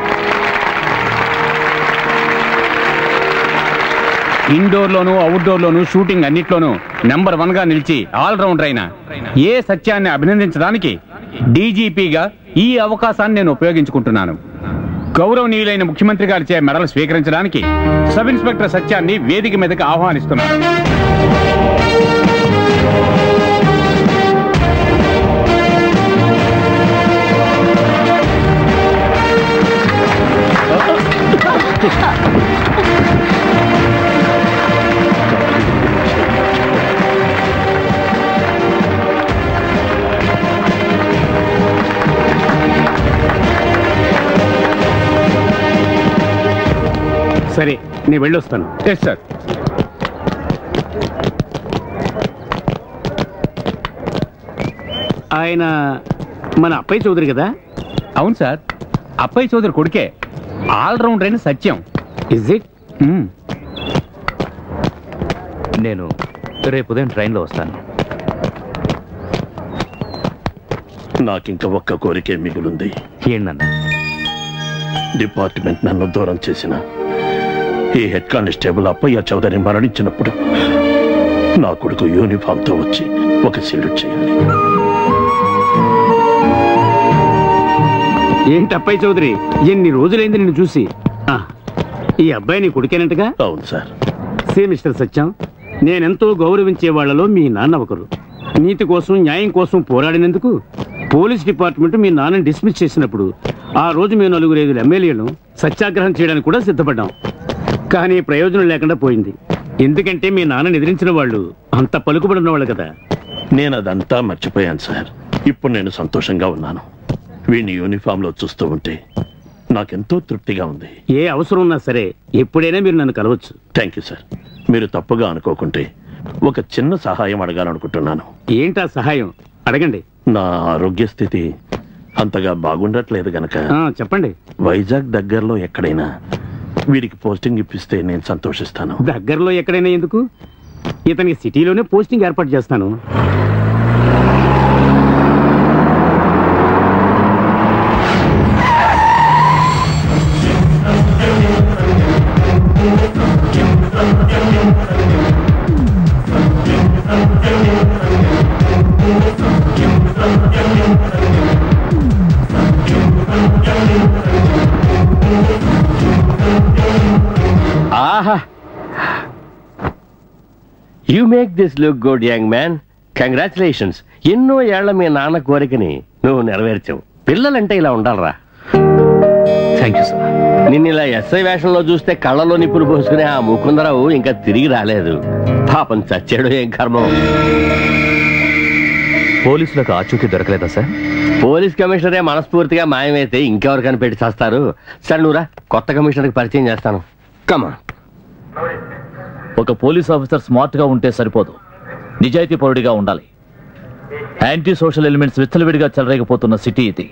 ఇండోర్లోను అవుట్డోర్లోను షూటింగ్ అన్నిట్లోనూ నెంబర్ 1గా నిలిచి ఆల్రౌండర్ అయిన ఏ సత్యాన్ని అభినందించడానికి డీజీపీగా ఈ అవకాశాన్ని నేను ఉపయోగించుకుంటున్నాను. గౌరవనీయులైన ముఖ్యమంత్రి గారిచే మెడలు స్వీకరించడానికి సబ్ ఇన్స్పెక్టర్ సత్యాన్ని వేదిక మీదకి ఆహ్వానిస్తున్నాను. సరే, నేను వెళ్ళొస్తాను. Yes sir. ఆయన మన అప్పయ్య చౌదరి కదా? అవును సార్, అప్పయ్య చౌదరి కొడుకే. ఆల్రౌండర్ అయిన సత్యం. Is it? నేను రేపు ఉదయం ట్రైన్లో వస్తాను. నాకింక ఒక్క కోరికే మిగులుంది. ఏంటన్నా? డిపార్ట్మెంట్ నన్ను దూరం చేసిన ఈ హెడ్ కానిస్టేబుల్ అప్పయ్య చౌదరి మరణించినప్పుడు నా కొడుకు యూనిఫామ్తో వచ్చి ఒక సెల్యూట్ చేయాలి. ఏంటి అప్పయ్య చౌదరి, ఎన్ని రోజులైంది నిన్ను చూసి? ఈ అబ్బాయి నీ కొడుకేనంటగా? అవును సార్. మిస్టర్ సత్యం, నేనెంతో గౌరవించే వాళ్లలో మీ నాన్న ఒకరు. నీతి కోసం, న్యాయం కోసం పోరాడినందుకు పోలీస్ డిపార్ట్మెంట్ మీ నాన్నని డిస్మిస్ చేసినప్పుడు ఆ రోజు మేము 4-5 ఎమ్మెల్యేలను సత్యాగ్రహం చేయడానికి కూడా సిద్ధపడ్డాం. కానీ ప్రయోజనం లేకుండా పోయింది. ఎందుకంటే మీ నాన్నని ఎదిరించిన వాళ్ళు అంత పలుకుబడి ఉన్నవాళ్ళు కదా. నేను అదంతా మర్చిపోయాను సార్. ఇప్పుడు నేను సంతోషంగా ఉన్నాను. వీడిని యూనిఫామ్లో చూస్తూ ఉంటే నాకెంతో తృప్తిగా ఉంది. ఏ అవసరం ఉన్నా సరే ఎప్పుడైనా మీరు నన్ను కలవచ్చు. Thank you sir. మీరు తప్పుగా అనుకోకుంటే ఒక చిన్న సహాయం అడగాలనుకుంటున్నాను. ఏంటా సహాయం? అడగండి. నా ఆరోగ్య స్థితి అంతగా బాగుండట్లేదు గనక చెప్పండి. వైజాగ్ దగ్గరలో ఎక్కడైనా వీడికి పోస్టింగ్ ఇప్పిస్తే నేను సంతోషిస్తాను. దగ్గరలో ఎక్కడైనా ఎందుకు? ఇతనికి సిటీలోనే పోస్టింగ్ ఏర్పాటు చేస్తాను. ఆహా, you make this look good young man. Congratulations. ఎన్నో ఏళ్ల మీ నాన్న కోరికని నువ్వు నెరవేర్చావు. పిల్లలంటే ఇలా ఉండాలరా. Thank you sir. నిన్ను ఇలా ఎస్ఐ వేషంలో చూస్తే కళ్ళలో నిప్పులు పోసుకునే ఆ ముకుందరావు ఇంకా తిరిగి రాలేదు. పాపం చచ్చాడు. ఏం కర్మం. పోలీసులకు ఆచూకీ దొరకలేదా సార్? పోలీస్ కమిషనరే మనస్ఫూర్తిగా మాయమైతే ఇంకెవరు కనిపెట్టి చేస్తారు. సరే నువ్వురా, కొత్త కమిషనర్కి పరిచయం చేస్తాను. కమా. ఒక పోలీస్ ఆఫీసర్ స్మార్ట్ గా ఉంటే సరిపోదు, నిజాయితీ పౌరుడిగా ఉండాలి. యాంటీ సోషల్ ఎలిమెంట్స్ విచ్చలవిడిగా చెలరేగిపోతున్న సిటీ ఇది.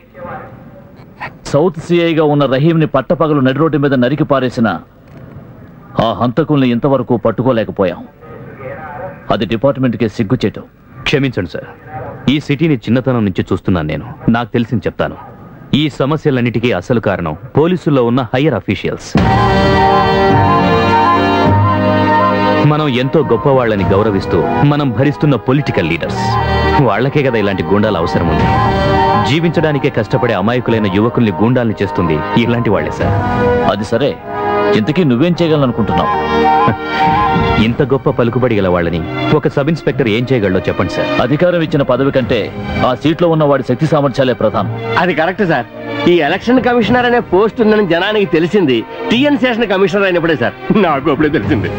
సౌత్ సిఐగా ఉన్న రహీంని పట్టపగలు నడి రోడ్డు మీద నరికి పారేసిన ఆ హంతకుల్ని ఇంతవరకు పట్టుకోలేకపోయాం. అది డిపార్ట్మెంట్కే సిగ్గుచేటు. క్షమించండి సార్, ఈ సిటీని చిన్నతనం నుంచి చూస్తున్నాను నేను. నాకు తెలిసింది చెప్తాను. ఈ సమస్యలన్నిటికీ అసలు కారణం పోలీసుల్లో ఉన్న హయ్యర్ అఫీషియల్స్. మనం ఎంతో గొప్ప వాళ్ళని గౌరవిస్తూ మనం భరిస్తున్న పొలిటికల్ లీడర్స్ వాళ్ళకే కదా ఇలాంటి గూండాల అవసరం ఉంది. జీవించడానికే కష్టపడే అమాయకులైన యువకుల్ని గూండాల్ని చేస్తుంది ఇలాంటి వాళ్లే సార్. అది సరే, ఇంతకీ నువ్వేం చేయగలనుకుంటున్నావు? ఇంత గొప్ప పలుకుబడి గల వాళ్ళని ఒక సబ్ ఇన్స్పెక్టర్ ఏం చేయగలడో చెప్పండి సార్. అధికారం ఇచ్చిన పదవి కంటే ఆ సీట్లో ఉన్న వాడి శక్తి సామర్థ్యాలే ప్రధానం. అది కరెక్ట్ సార్. ఈ ఎలక్షన్ కమిషనర్ అనే పోస్ట్ ఉందని జనానికి తెలిసింది టీఎన్ శేషన్ కమిషనర్ అయినప్పుడే సార్. నాకు అప్పుడే తెలిసింది.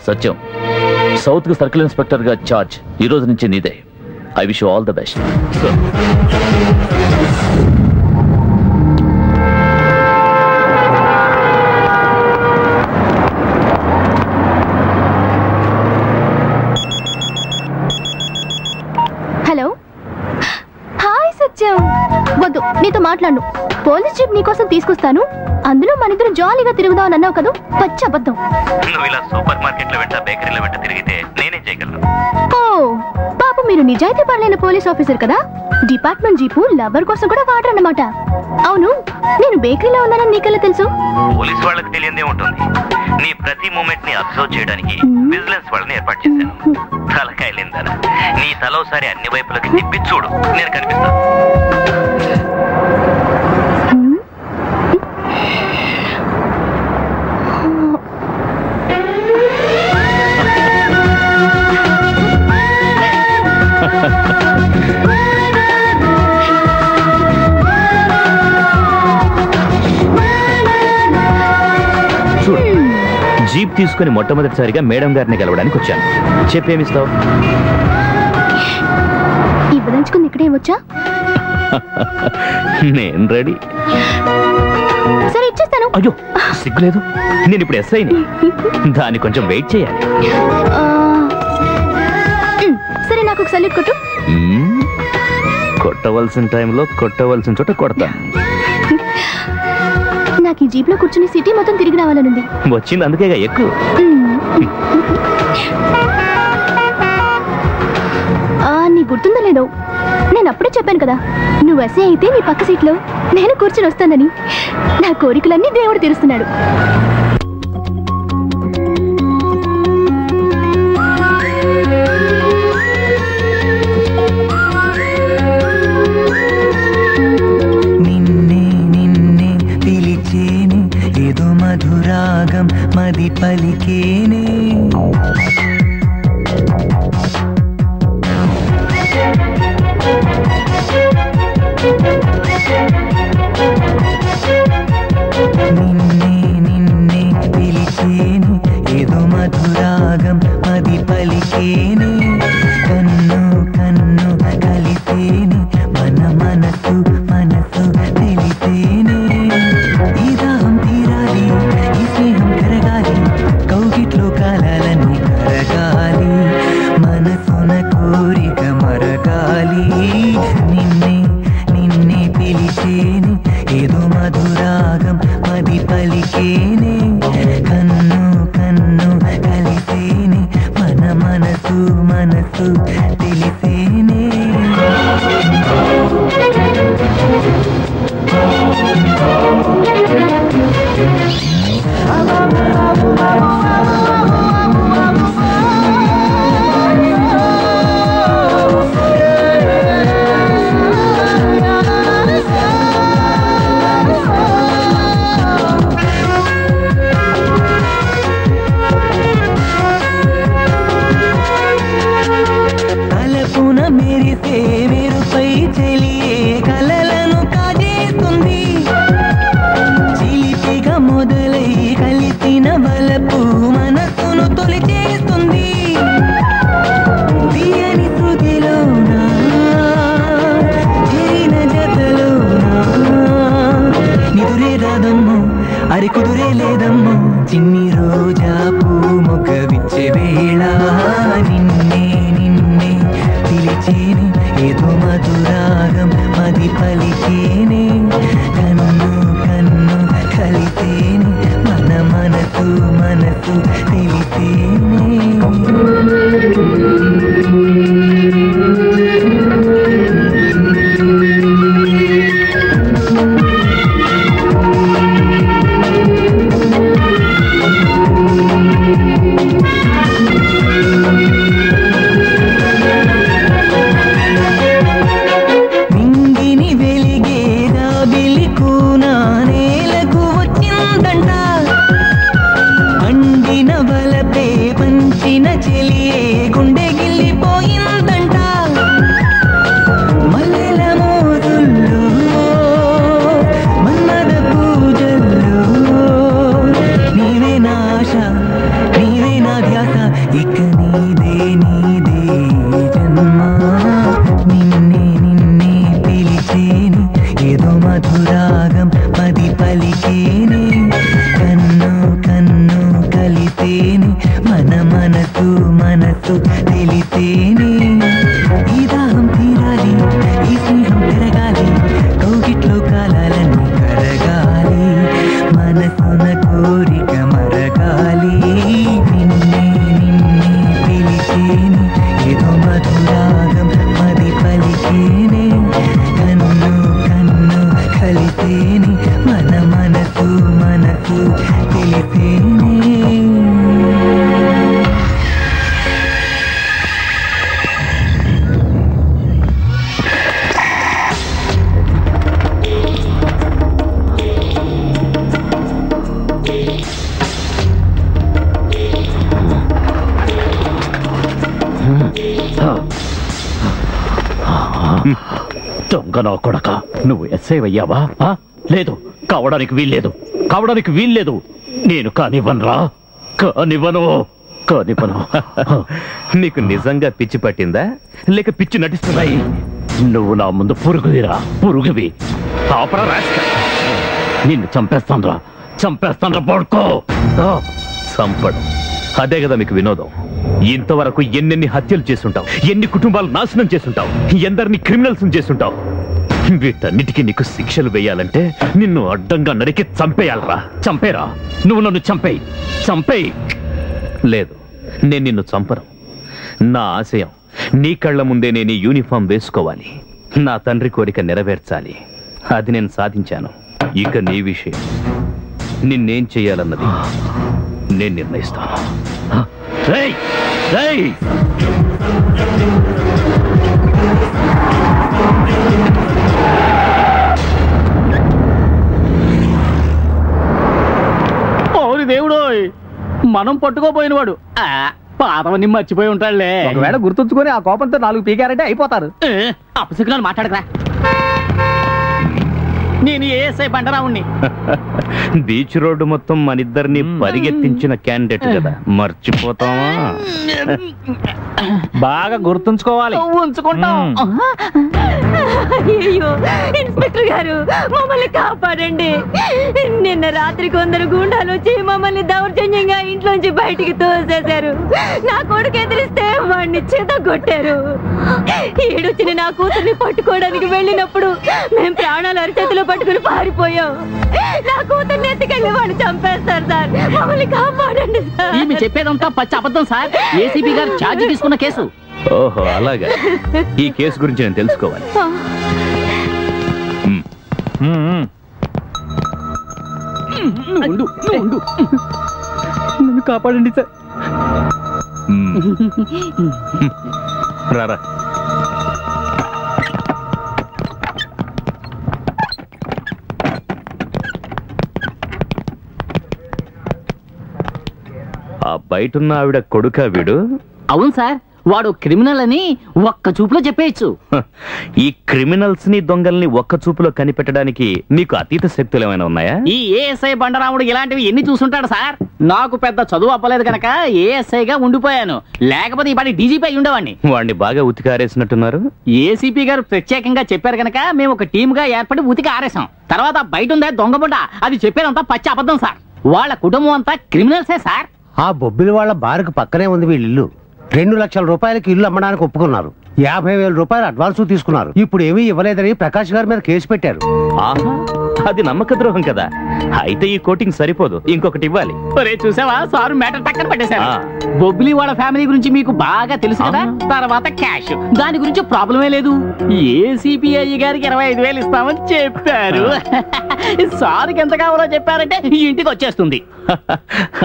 సత్యం, సౌత్ కి సర్కిల్ ఇన్స్పెక్టర్ గా చార్జ్ ఈ రోజు నుంచి నీదే. I wish you all the best. Hello, hi Satyam. వద్దు, నీతో మాట్లాడు. పోలీస్ జీప్ నీకోసం తీసుకొస్తాను, అందులో మనిద్దరం జాలీగా తిరుగుదాం అన్నావు కదా. పచ్చి అబద్ధం. నువ్వు ఇలా సూపర్ మార్కెట్ల వెంట బేకరీల వెంట తిరిగితే నేనేం చేయగలను? ఓ పాపం, మీరు నిజాయితీ పరులైన పోలీస్ ఆఫీసర్ కదా. డిపార్ట్మెంట్ జీపు లవర్ కోసం కూడా వాడరు అన్నమాట. అవును, నేను బేకరీలో ఉన్నానని నీకెలా తెలుసు? పోలీస్ వాళ్ళకి తెలియదే ఉంటుంది. నీ ప్రతి మూమెంట్ ని అబ్జర్వ్ చేయడానికి విజిలెన్స్ వాళ్ళని ఏర్పాటు చేశాను. తలకాయలేందనా, నీ తల ఒకసారి అన్ని వైపులకి తిప్పి చూడు, నేను కనిపిస్తాను. జీప్ తీసుకుని మొట్టమొదటిసారిగా మేడం గారిని కలవడానికి వచ్చాను. చెప్పేమిస్తావు? ఇవ్వదంచుకుని ఇక్కడే వచ్చా. నేను రెడీ. సరే, ఇచ్చేస్తాను. అయ్యో సిగ్గులేదు, నేను ఇప్పుడు ఎస్ఐని. దాన్ని కొంచెం వెయిట్ చేయాలి. సరే, నాకు ఒక సల్యూట్ కొట్టు. కొట్టవలసిన టైంలో కొట్టవలసిన చోట కొడతా. నాకు ఈ జీప్ లో కూర్చుని సిటీ మొత్తం తిరిగి రావాలనుంది. వచ్చింది అందుకేగా ఎక్కువ. నీ గుర్తుందో లేదో, నేను అప్పుడే చెప్పాను కదా, నువ్వు ఎస్ఐ అయితే నీ పక్క సీట్లో నేను కూర్చుని వస్తానని. నా కోరికలన్నీ దేవుడు తీరుస్తున్నాడు. మధురాగం మది పలికేనే, నిన్నే నిన్నే పిలిచేనే, ఏదో మధురాగం మది పలికేనే, కన్ను కన్ను కలిసేనే, మన మనసు మనసు తెలిసేనే. ఈ దాహం తీరాలి, ఈ స్నేహం కరగాలి, కౌగిట్లో కాలాలన్నీ కరగాలి, మనసున కోరిక మరగాలి. నిన్నే నిన్నే పిలిచేనే, ఏదో మధురాగం మది పలికేనే, కన్ను కన్ను కలిసేనే, మన మనసు మనసు తెలిసేనే. తలపున మెరిసే మెరుపై చెలియే కలలను కాజేస్తుంది, చిలిపిగా మొదలై కలిసిన వలపు మనసును తొలిచేస్తుంది. తీయని శృతిలోనా చేరిన జతలోనా, నిదురే రాదమ్మో అరి కుదురే లేదమ్మో, చిన్ని రోజా పూ మొగ్గ విచ్చే వేళ. నిన్నే నిన్నే పిలిచేనే, ఏదో మధురాగం మది పలికేనే, కన్ను కన్ను కలిసేనే, మన మనసు మనసు తెలిసేనే. అమ్మా నిన్నే నిన్నే పిలిచేని ఏదో మధురాగం మది పలికేని కన్ను కన్ను కలితేని మన మనసు మనసు తెలితేని ఈ దాహం తీరాలి ఈ స్నేహం పెరగాలి కౌగిట్లో కాలాలన్నీ కరగాలి మనసున కోరిక మరగాలి నిన్నే నిన్నే పిలిచేని ఏదో మధురాగం మది పలికేని కన్ను కన్ను కలితేని మన మనసు మనసు తెలితేని దొంగనో కొడక, నువ్వు ఎస్ఐ అయ్యావా? లేదు, కావడానికి వీల్లేదు, కావడానికి వీల్లేదు. నేను కానివ్వనురా, కానివ్వను, కానివ్వను. నీకు నిజంగా పిచ్చి పట్టిందా లేక పిచ్చి నటిస్తున్నాయి? నువ్వు నా ముందు పురుగువిరా, పురుగువి. ఆపరా రాస్కల్. నిన్ను చంపేస్తానురా, చంపేస్తానురా పడుకో. చంపడం అదే కదా మీకు వినోదం. ఇంతవరకు ఎన్నెన్ని హత్యలు చేస్తుంటావు, ఎన్ని కుటుంబాలు నాశనం చేస్తుంటావు, ఎందరిని క్రిమినల్స్ చేస్తుంటావు. వీటన్నిటికీ నీకు శిక్షలు వేయాలంటే నిన్ను అడ్డంగా నరికి చంపేయాలరా. చంపేరా, నువ్వు నన్ను చంపేయి, చంపేయి. లేదు, నేను నిన్ను చంపను. నా ఆశయం నీ కళ్ళ ముందే నేను యూనిఫామ్ వేసుకోవాలి, నా తండ్రి కోరిక నెరవేర్చాలి. అది నేను సాధించాను. ఇక నీ విషయం, నిన్నేం చెయ్యాలన్నది నేను నిర్ణయిస్తాను. రేయ్, రేయ్. ఓరి దేవుడోయ్, మనం పట్టుకోపోయిన వాడు పాతవన్నీ మర్చిపోయి ఉంటాడులే. ఒకవేళ గుర్తుంచుకొని ఆ కోపంతో 4 పీకారంటే అయిపోతారు. అపశకునాలు మాట్లాడకరా. నేను ఏఎస్ఐ బండరావుణ్ణి. బీచ్ రోడ్డు మొత్తం మనిద్దరిని పరిగెత్తించిన క్యాండిడేట్ కదా, మర్చిపోతావా? బాగా గుర్తుంచుకోవాలి. ఉంచుకుంటాం. అయ్యో, ఇన్స్పెక్టర్ గారు మమ్మల్ని కాపాడండి. నిన్న రాత్రి కొందరు గుండాలు వచ్చి మమ్మల్ని దౌర్జన్యంగా ఇంట్లోంచి బయటికి తోసేశారు. నా కొడుకు ఎదిరిస్తే వాడిని చేత కొట్టారు. ఏడొచ్చిన నా కూతుర్ని పట్టుకోవడానికి వెళ్ళినప్పుడు మేము ప్రాణాలు అరిచేతిలో పట్టుకుని పారిపోయాం. నా కూతుర్ని ఎత్తుకెళ్ళి వాడిని చంపేస్తారు సార్, మమ్మల్ని కాపాడండి సార్. ఈమె చెప్పేదంతా పచ్చి అబద్ధం సార్. ఏసీపీ గారు ఛార్జీ తీసుకున్న కేసు. ఓహో, అలాగా. ఈ కేసు గురించి నేను తెలుసుకోవాలి. నన్ను కాపాడండి సార్. రారా. ఆ బయటున్న ఆవిడ కొడుకా వీడు? అవును సార్, వాడు క్రిమినల్ అని ఒక్క చూపులో చెప్పేయచ్చు. ఈ క్రిమినల్స్ ని దొంగల్ని ఒక్క చూపులో కనిపెట్టడానికి మీకు అతీత శక్తులు ఏమైనా ఉన్నాయా? ఈ ఏఎస్ఐ బండరాముడు ఇలాంటివి ఎన్ని చూసుంటాడు సార్. నాకు పెద్ద చదువు అప్పలేదు కనుక ఏఎస్ఐగా ఉండిపోయాను. లేకపోతే ఈ పాటి డీజీపీ అయి ఉండేవాడిని. వాడిని బాగా ఉతికారేసినట్టున్నారు. ఏసీపీ గారు ప్రత్యేకంగా చెప్పారు కనుక మేము ఒక టీమ్ గా ఏర్పడి ఉతికి ఆరేసాం. తర్వాత బయట ఉందే దొంగబుడ్డ, అది చెప్పేదంతా పచ్చి అబద్ధం సార్. వాళ్ళ కుటుంబం అంతా క్రిమినల్సే సార్. ఆ బొబ్బిలి వాళ్ళ బారుకు పక్కనే ఉంది వీళ్ళ ఇల్లు. 2 లక్షల రూపాయలకి ఇల్లు అమ్మడానికి ఒప్పుకున్నారు. 50,000 రూపాయలు అడ్వాన్స్ తీసుకున్నారు. ఇప్పుడు ఏమీ ఇవ్వలేదని ప్రకాష్ గారి మీద కేసు పెట్టారు. ఆహా, అది నమ్మక ద్రోహం కదా. అయితే ఈ కోటింగ్ సరిపోదు, ఇంకొకటి ఇవ్వాలి. చూసావా, సార్ మ్యాటర్ పక్కన పెట్టేశారు. బొబ్బిలి వాళ్ళ ఫ్యామిలీ గురించి మీకు బాగా తెలుసు కదా. తర్వాత క్యాష్, దాని గురించి ప్రాబ్లమే లేదు. ఏసీపీ గారికి 25,000 ఇస్తామని చెప్పారు. సార్కి ఎంత కావాలో చెప్పారంటే ఇంటికి వచ్చేస్తుంది.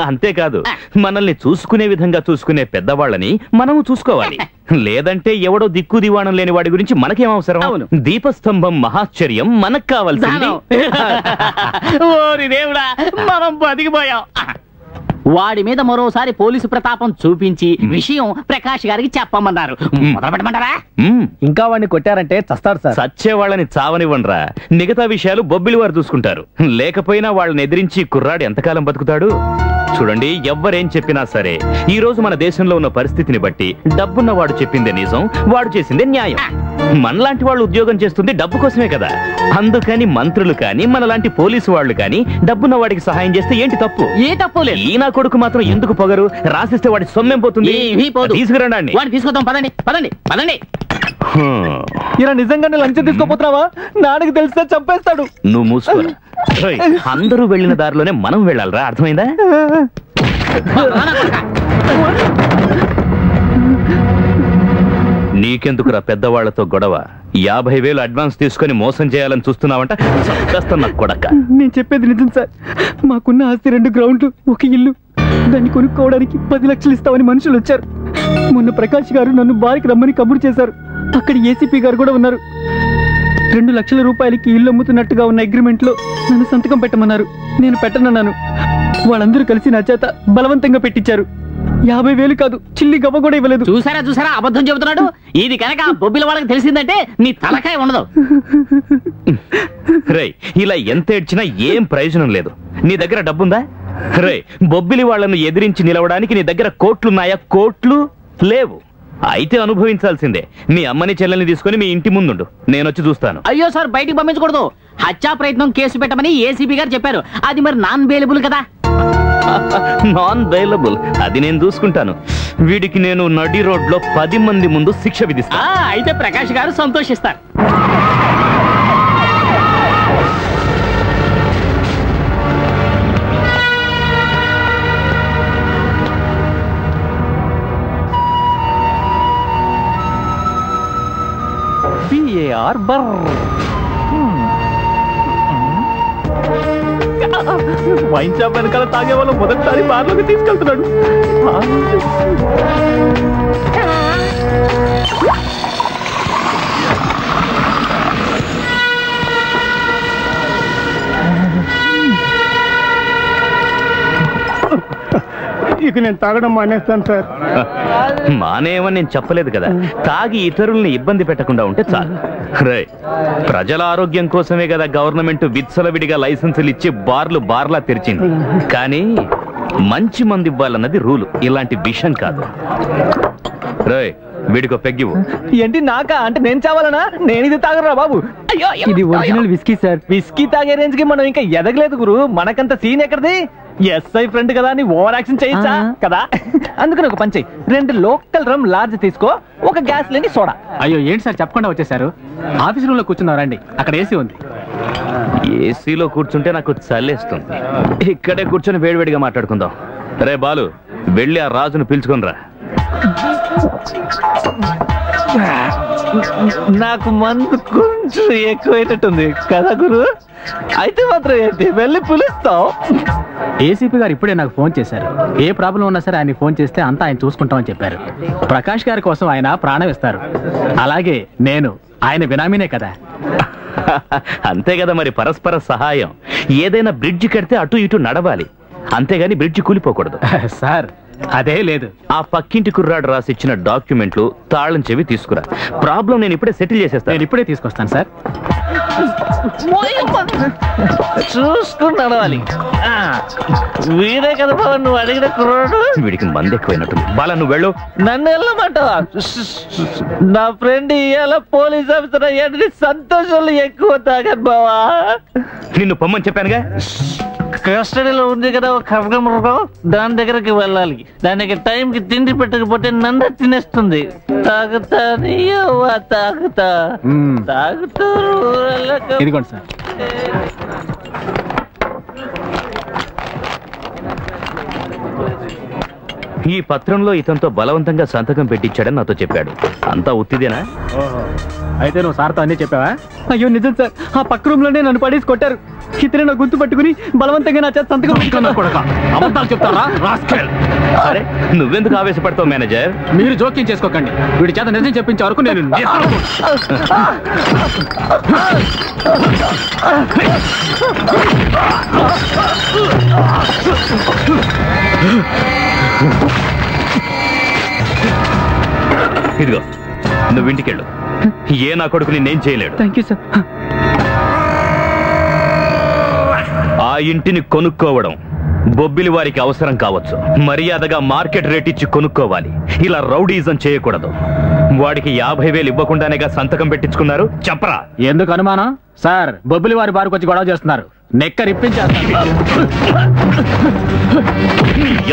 అంతేకాదు, మనల్ని చూసుకునే విధంగా చూసుకునే పెద్దవాళ్ళని మనము చూసుకోవాలి. లేదంటే ఎవడో దిక్కు దివాణం లేని వాడి గురించి మనకేం అవసరం? దీపస్తంభం మహాశ్చర్యం మనకు కావాల్సింది. ఓరి దేవుడా, మనం బతికిపోయాం. వాడి మీద మరోసారి పోలీసు ప్రతాపం చూపించి విషయం ప్రకాష్ గారికి చెప్పమన్నారు. మొదలు పెట్టమంటారా? ఇంకా వాడిని కొట్టారంటే చస్తారు సార్. సచ్చే వాళ్ళని చావనివ్వండ్రా. మిగతా విషయాలు బొబ్బిలి వారు చూసుకుంటారు. లేకపోయినా వాళ్ళని ఎదిరించి కుర్రాడు ఎంతకాలం బతుకుతాడు? చూడండి, ఎవ్వరేం చెప్పినా సరే ఈ రోజు మన దేశంలో ఉన్న పరిస్థితిని బట్టి డబ్బున్న వాడు చెప్పిందే నిజం, వాడు చేసిందే న్యాయం. మనలాంటి వాళ్ళు ఉద్యోగం చేస్తుంది డబ్బు కోసమే కదా. అందుకని మంత్రులు కానీ మనలాంటి పోలీసు వాళ్ళు కానీ డబ్బున్న వాడికి సహాయం చేస్తే ఏంటి తప్పు? ఏ తప్పు లేదు. ఈ నా కొడుకు మాత్రం ఎందుకు పొగరు? రాసిస్తే వాడి సొమ్మేం పోతుంది? తీసుకురండి. వాడిని తీసుకొద్దాం, పదండి పదండి పదండి. ఇలా నిజంగానే లంచం తీసుకోపోతున్నావా? నాన్నకి తెలిస్తే చంపేస్తాడు. నువ్వు మూసుకో. అందరూ వెళ్ళిన దారిలోనే మనం వెళ్ళాలరా, అర్థమైందా? నీకెందుకురా పెద్దవాళ్లతో గొడవ? 50,000 అడ్వాన్స్ తీసుకొని మోసం చేయాలని చూస్తున్నావంట. చంపేస్తున్నా కొడక. నేను చెప్పేది నిజం సార్. మాకున్న ఆస్తి 2 గ్రౌండ్లు, 1 ఇల్లు. దాన్ని కొనుక్కోవడానికి 10 లక్షలు ఇస్తామని మనుషులు వచ్చారు. మొన్న ప్రకాష్ గారు నన్ను బారికి రమ్మని కబురు చేశారు. అక్కడ ఏసీపీ గారు కూడా ఉన్నారు. 2 లక్షల రూపాయలకి ఇల్లు అమ్ముతున్నట్టుగా ఉన్న అగ్రిమెంట్ లో నన్ను సంతకం పెట్టమన్నారు. నేను పెట్టనన్నాను. వాళ్ళందరూ కలిసి నా చేత బలవంతంగా పెట్టించారు. 50,000 కాదు, చిల్లి గవ్వ కూడా ఇవ్వలేదు. చూసారా అబద్ధం చెబుతున్నాడు. ఇది కనుక బొబ్బిల వాళ్ళకి తెలిసిందంటే నీ తలకాయ ఉండదు. రే, ఇలా ఎంత ఏడ్చినా ఏం ప్రయోజనం లేదు. నీ దగ్గర డబ్బుందా? రే, బొబ్బిలి వాళ్ళను ఎదిరించి నిలవడానికి నీ దగ్గర కోట్లున్నాయా? కోట్లు లేవు. అయితే అనుభవించాల్సిందే. మీ అమ్మని చెల్లెల్ని తీసుకుని మీ ఇంటి ముందుండు, నేనొచ్చి చూస్తాను. అయ్యో సార్, బయటికి పంపించకూడదు. హత్యా ప్రయత్నం కేసు పెట్టమని ఏసీపీ గారు చెప్పారు. అది మరి నాన్ బెయిలబుల్ కదా. నాన్ బెయిలబుల్ అది నేను చూసుకుంటాను. వీడికి నేను నడి రోడ్లో 10 మంది ముందు శిక్ష విధిస్తా. అయితే ప్రకాష్ గారు సంతోషిస్తారు. PAR బర్. వైన్ షాప్ వెనకాల తాగే వాళ్ళు మొదటిసారి బార్లోకి తీసుకెళ్తున్నాడు. ఇక నేను తాగడం మానేస్తాను సార్. మానేయమని నేను చెప్పలేదు కదా. తాగి ఇతరుల్ని ఇబ్బంది పెట్టకుండా ఉంటే చాలు. రే, ప్రజల ఆరోగ్యం కోసమే కదా గవర్నమెంట్ విచ్చలవిడిగా లైసెన్సులు ఇచ్చి బార్లా తెరిచింది. కానీ మంచి మంది ఇవ్వాలన్నది రూలు, ఇలాంటి విషయం కాదు. రే, వీడికో పెగ్గివు. ఏంటి నాకా? అంటే నేను చావాలనా? నేను ఇది తాగరా బాబు. ఇది ఒరిజినల్ విస్కీ సార్. విస్కీ తాగే రేంజ్ కి మనం ఇంకా ఎదగలేదు గురు. మనకంత సీన్ ఎక్కడిది? ఎస్ఐ ఫ్రెండ్ కదా అని ఓవర్ యాక్షన్ చేయొచ్చా కదా? అందుకని ఒక పని చెయ్యి. 2 లోకల్ రమ్ లార్జ్ తీసుకో, 1 గ్యాస్ లేని సోడా. అయ్యో ఏంటి సార్ చెప్పకుండా వచ్చేసారు? ఆఫీస్ రూమ్ లో కూర్చున్నారండి, అక్కడ ఏసీ ఉంది. ఏసీలో కూర్చుంటే నాకు చల్లేస్తుంది. ఇక్కడే కూర్చొని వేడివేడిగా మాట్లాడుకుందాం. రే బాలు, వెళ్ళి ఆ రాజును పిలుచుకొని రా. నాకు మందు కొంచెం ఎక్కువైనట్టుంది కదా గురు. అయితే మాత్రం ఏంటి, వెళ్ళి పిలుస్తావు. ఏసీపీ గారు ఇప్పుడే నాకు ఫోన్ చేశారు. ఏ ప్రాబ్లం ఉన్నా సరే ఆయన ఫోన్ చేస్తే అంతా ఆయన చూసుకుంటామని చెప్పారు. ప్రకాష్ గారి కోసం ఆయన ప్రాణం ఇస్తారు. అలాగే నేను ఆయన బినామీనే కదా. అంతే కదా మరి, పరస్పర సహాయం. ఏదైనా బ్రిడ్జ్ కడితే అటు ఇటు నడవాలి, అంతేగాని బ్రిడ్జ్ కూలిపోకూడదు. సార్ అదే లేదు. ఆ పక్కింటి కుర్రాడు రాసిచ్చిన డాక్యుమెంట్లు, తాళం చెవి తీసుకురా. ప్రాబ్లం నేను ఇప్పుడే సెటిల్ చేసేస్తాను. నేను ఇప్పుడే తీసుకొస్తాను సార్. చూసుకుని నడవాలి. వీడే కదా బాబా నువ్వు అడిగిన కుర్రాడు. వీడికి మంది ఎక్కువైనట్టుంది. బాలా నువ్వు వెళ్ళు. నన్ను వెళ్ళమంటావా? నా ఫ్రెండ్ ఇవాళ పోలీస్ ఆఫీసర్ అయ్యాడని సంతోషాలు ఎక్కువ తాగాను బావా. నిన్ను పొమ్మని చెప్పానుగా. కస్టడీలో ఉంది కదా ఒక ఖడ్గమృగం, దాని దగ్గరికి వెళ్ళాలి. దానికి టైంకి తిండి పెట్టకపోతే నన్ను తినేస్తుంది. తాగుతా తాగుతా తాగుతారు. ఇదిగోండి సార్. ఈ పత్రంలో ఇతనితో బలవంతంగా సంతకం పెట్టించాడని నాతో చెప్పాడు. అంతా ఉత్తిదేనా? అయితే నువ్వు సార్తో అన్నీ చెప్పావా? అయ్యో నిజం సార్. ఆ పక్క రూమ్ లోనే నన్ను పడేసి కొట్టారు. ఇతనే నా గుర్తు పట్టుకుని బలవంతంగా నా చేత సంతకం అబద్ధాలు చెప్తారా? అరే, నువ్వెందుకు ఆవేశపడతావు మేనేజర్? మీరు జోక్యం చేసుకోకండి. వీడి చేత నిజం చెప్పించే వరకు నేను ఇదిగో, నువ్వు ఇంటికెళ్ళు. ఏ నా కొడుకు నిన్నేం చేయలేడు. Thank you sir. ఆ ఇంటిని కొనుక్కోవడం బొబ్బిలి వారికి అవసరం కావచ్చు, మర్యాదగా మార్కెట్ రేట్ ఇచ్చి కొనుక్కోవాలి. ఇలా రౌడీజం చేయకూడదు. వాడికి 50,000 ఇవ్వకుండానేగా సంతకం పెట్టించుకున్నారు. చెప్పరా? ఎందుకు అనుమానం సార్? బొబ్బిలి వారి బారుకు వచ్చి గొడవ చేస్తున్నారు. నెక్క రిప్పించేస్తారు.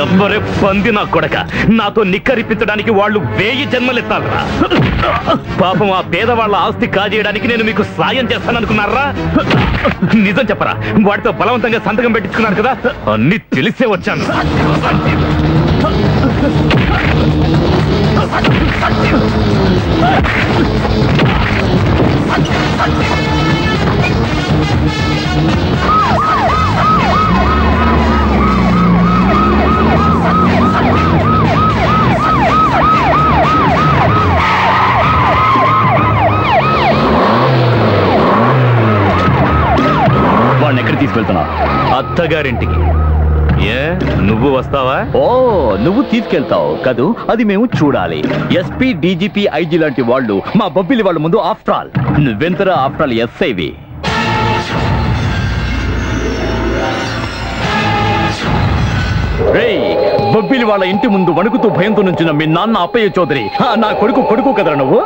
ఎవ్వరే పంది నా కొడక, నాతో నిక్కరిప్పించడానికి వాళ్ళు 1000 జన్మలెత్తాలరా. పాపం ఆ పేదవాళ్ల ఆస్తి కాజేయడానికి నేను మీకు సాయం చేస్తాననుకున్నారా? నిజం చెప్పరా? వాడితో బలవంతంగా సంతకం పెట్టించుకున్నారు కదా, అన్ని తెలిసే వచ్చాను. వాడిని ఎక్కడికి తీసుకెళ్తున్నా? అత్తగారింటికి. ఏ నువ్వు వస్తావా? ఓ నువ్వు తీసుకెళ్తావు కదూ, అది మేము చూడాలి. ఎస్పీ, డీజీపీ, ఐజీ లాంటి వాళ్ళు మా బొబ్బిలి వాళ్ళ ముందు ఆఫ్టర్ ఆల్. నువ్వెంతరా ఆఫ్టర్ ఆల్ ఎస్ఐవి? బొబ్బిలి వాళ్ళ ఇంటి ముందు వణుకుతూ భయంతో నుంచిన మీ నాన్న అప్పయ్య చౌదరి నా కొడుకు కదరా నువ్వు?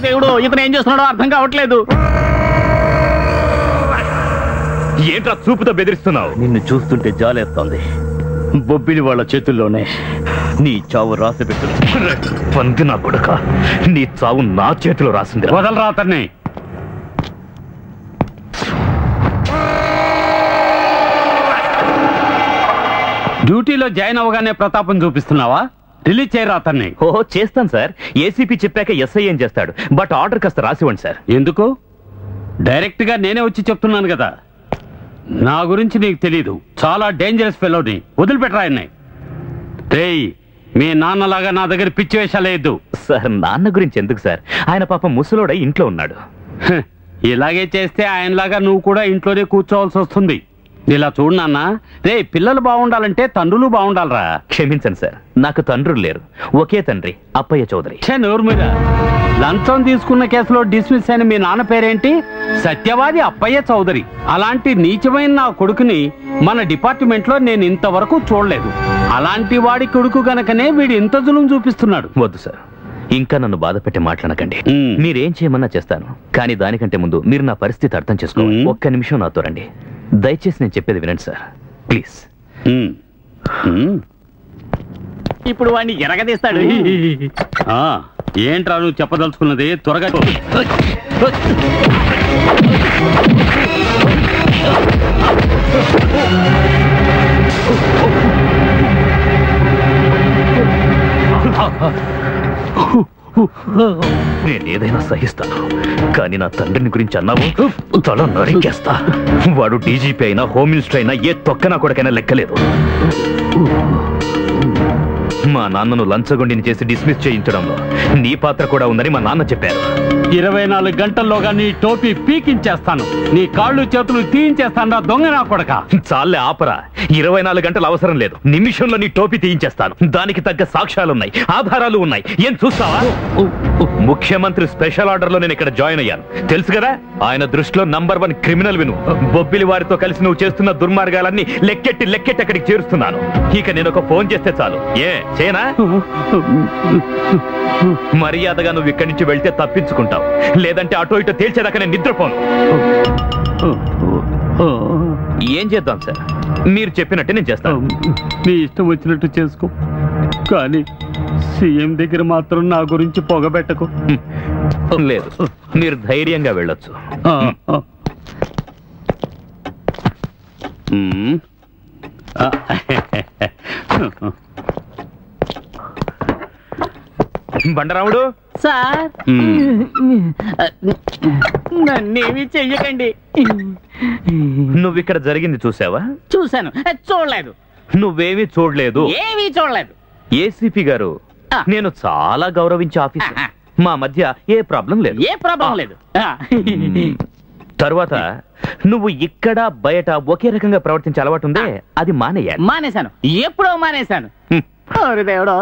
దేవుడు, ఇతను ఏం చేస్తున్నాడో అర్థం కావట్లేదు. ఏంట్రా చూపుతో బెదిరిస్తున్నావు? నిన్ను చూస్తుంటే జాలేస్తోంది. బొబ్బిలి వాళ్ళ చేతుల్లోనే నీ చావు రాసి పెట్టు. పంది నా కొడుక, నీ చావు నా చేతిలో రాసింది. వదలరా అతన్ని. డ్యూటీలో జాయిన్ అవగానే ప్రతాపం చూపిస్తున్నావా? రిలీజ్ చేయరా అతన్ని. ఓహో చేస్తాను సార్. ఏసీపీ చెప్పాక ఎస్ఐ ఏం చేస్తాడు, బట్ ఆర్డర్ కాస్త రాసివ్వండి సార్. ఎందుకు? డైరెక్ట్ గా నేనే వచ్చి చెప్తున్నాను కదా. నా గురించి నీకు తెలీదు. చాలా డేంజరస్ ఫెలోని. వదిలిపెట్టరా ఆయన్ని. రేయ్, మీ నాన్నలాగా నా దగ్గర పిచ్చి వేషాలు వేయద్దు. సార్ నాన్న గురించి ఎందుకు సార్? ఆయన పాపం ముసలోడై ఇంట్లో ఉన్నాడు. ఇలాగే చేస్తే ఆయనలాగా నువ్వు కూడా ఇంట్లోనే కూర్చోవాల్సి వస్తుంది. ఇలా చూడు నాన్న, రే పిల్లలు బాగుండాలంటే తండ్రులు బాగుండాలరా. క్షమించండి సార్, నాకు తండ్రులు లేరు, ఒకే తండ్రి అప్పయ్య చౌదరి. నోరు మీద లంచం తీసుకున్న కేసులో డిస్మిస్ అయిన మీ నాన్న పేరేంటి? సత్యవాది అప్పయ్య చౌదరి. అలాంటి నీచమైన నా కొడుకుని మన డిపార్ట్మెంట్ లో నేను ఇంతవరకు చూడలేదు. అలాంటి వాడి కొడుకు గనకనే వీడు ఇంత జులుం చూపిస్తున్నాడు. వద్దు సార్, ఇంకా నన్ను బాధ పెట్టి మాట్లాడకండి. మీరేం చేయమన్నా చేస్తాను, కానీ దానికంటే ముందు మీరు నా పరిస్థితి అర్థం చేసుకోవాలి. ఒక్క నిమిషం నాతో రండి, దయచేసి నేను చెప్పేది వినండి సార్, ప్లీజ్. ఇప్పుడు వాడిని ఎరగదీస్తాడు. ఏంట్రా నువ్వు చెప్పదలుచుకున్నది? త్వరగా నేనేదైనా సహిస్తాను, కానీ నా తండ్రిని గురించి అన్నావు తల నరికేస్తా. వాడు డీజీపీ అయినా, హోమ్ మినిస్టర్ అయినా, ఏ తొక్కనా కొడుకైనా లెక్కలేదు. మా నాన్నను లంచగొండిని చేసి డిస్మిస్ చేయించడంలో నీ పాత్ర కూడా ఉందని మా నాన్న చెప్పారు. 24 గంటల్లోగా నీ టోపీ పీకించేస్తాను, నీ కాళ్ళు చేతులు తీయించేస్తాను. దొంగ నా కొడక. చాలే ఆపరా, 24 గంటలు అవసరం లేదు, నిమిషంలో నీ టోపీ తీయించేస్తాను. దానికి తగ్గ సాక్ష్యాలున్నాయి, ఆధారాలు ఉన్నాయి. ఏం చూస్తావా? ముఖ్యమంత్రి స్పెషల్ ఆర్డర్ లో నేను ఇక్కడ జాయిన్ అయ్యాను, తెలుసు కదా. ఆయన దృష్టిలో నంబర్ 1 క్రిమినల్ విను. బొబ్బిలి వారితో కలిసి నువ్వు చేస్తున్న దుర్మార్గాలన్నీ లెక్కెట్టి అక్కడికి చేరుస్తున్నాను. ఇక నేను ఒక ఫోన్ చేస్తే చాలు. చేనా? మర్యాదగా నువ్వు ఇక్కడి నుంచి వెళ్తే తప్పించుకుంటావు, లేదంటే అటో ఇటో తేల్చేదాకా నేను నిద్రపోను. ఏం చేద్దాం సార్, మీరు చెప్పినట్టే నేను చేస్తాను. నీ ఇష్టం వచ్చినట్టు చేసుకో, కానీ సీఎం దగ్గర మాత్రం నా గురించి పొగబెట్టకు. లేదు, మీరు ధైర్యంగా వెళ్ళొచ్చు. బండరాముడు సార్, నన్నేమి చెయ్యకండి. నువ్వు ఇక్కడ జరిగింది చూసావా? చూశాను. చూడలేదు. నువ్వేమీ చూడలేదు? ఏమీ చూడలేదు. ఏసీపీ గారు నేను చాలా గౌరవించే ఆఫీసర్, మా మధ్య ఏ ప్రాబ్లం లేదు. ఏ ప్రాబ్లం లేదు. తర్వాత నువ్వు ఇక్కడ బయట ఒకే రకంగా ప్రవర్తించే అలవాటు ఉందే, అది మానేయాలి. మానేశాను, ఎప్పుడో మానేశాను. దేవుడో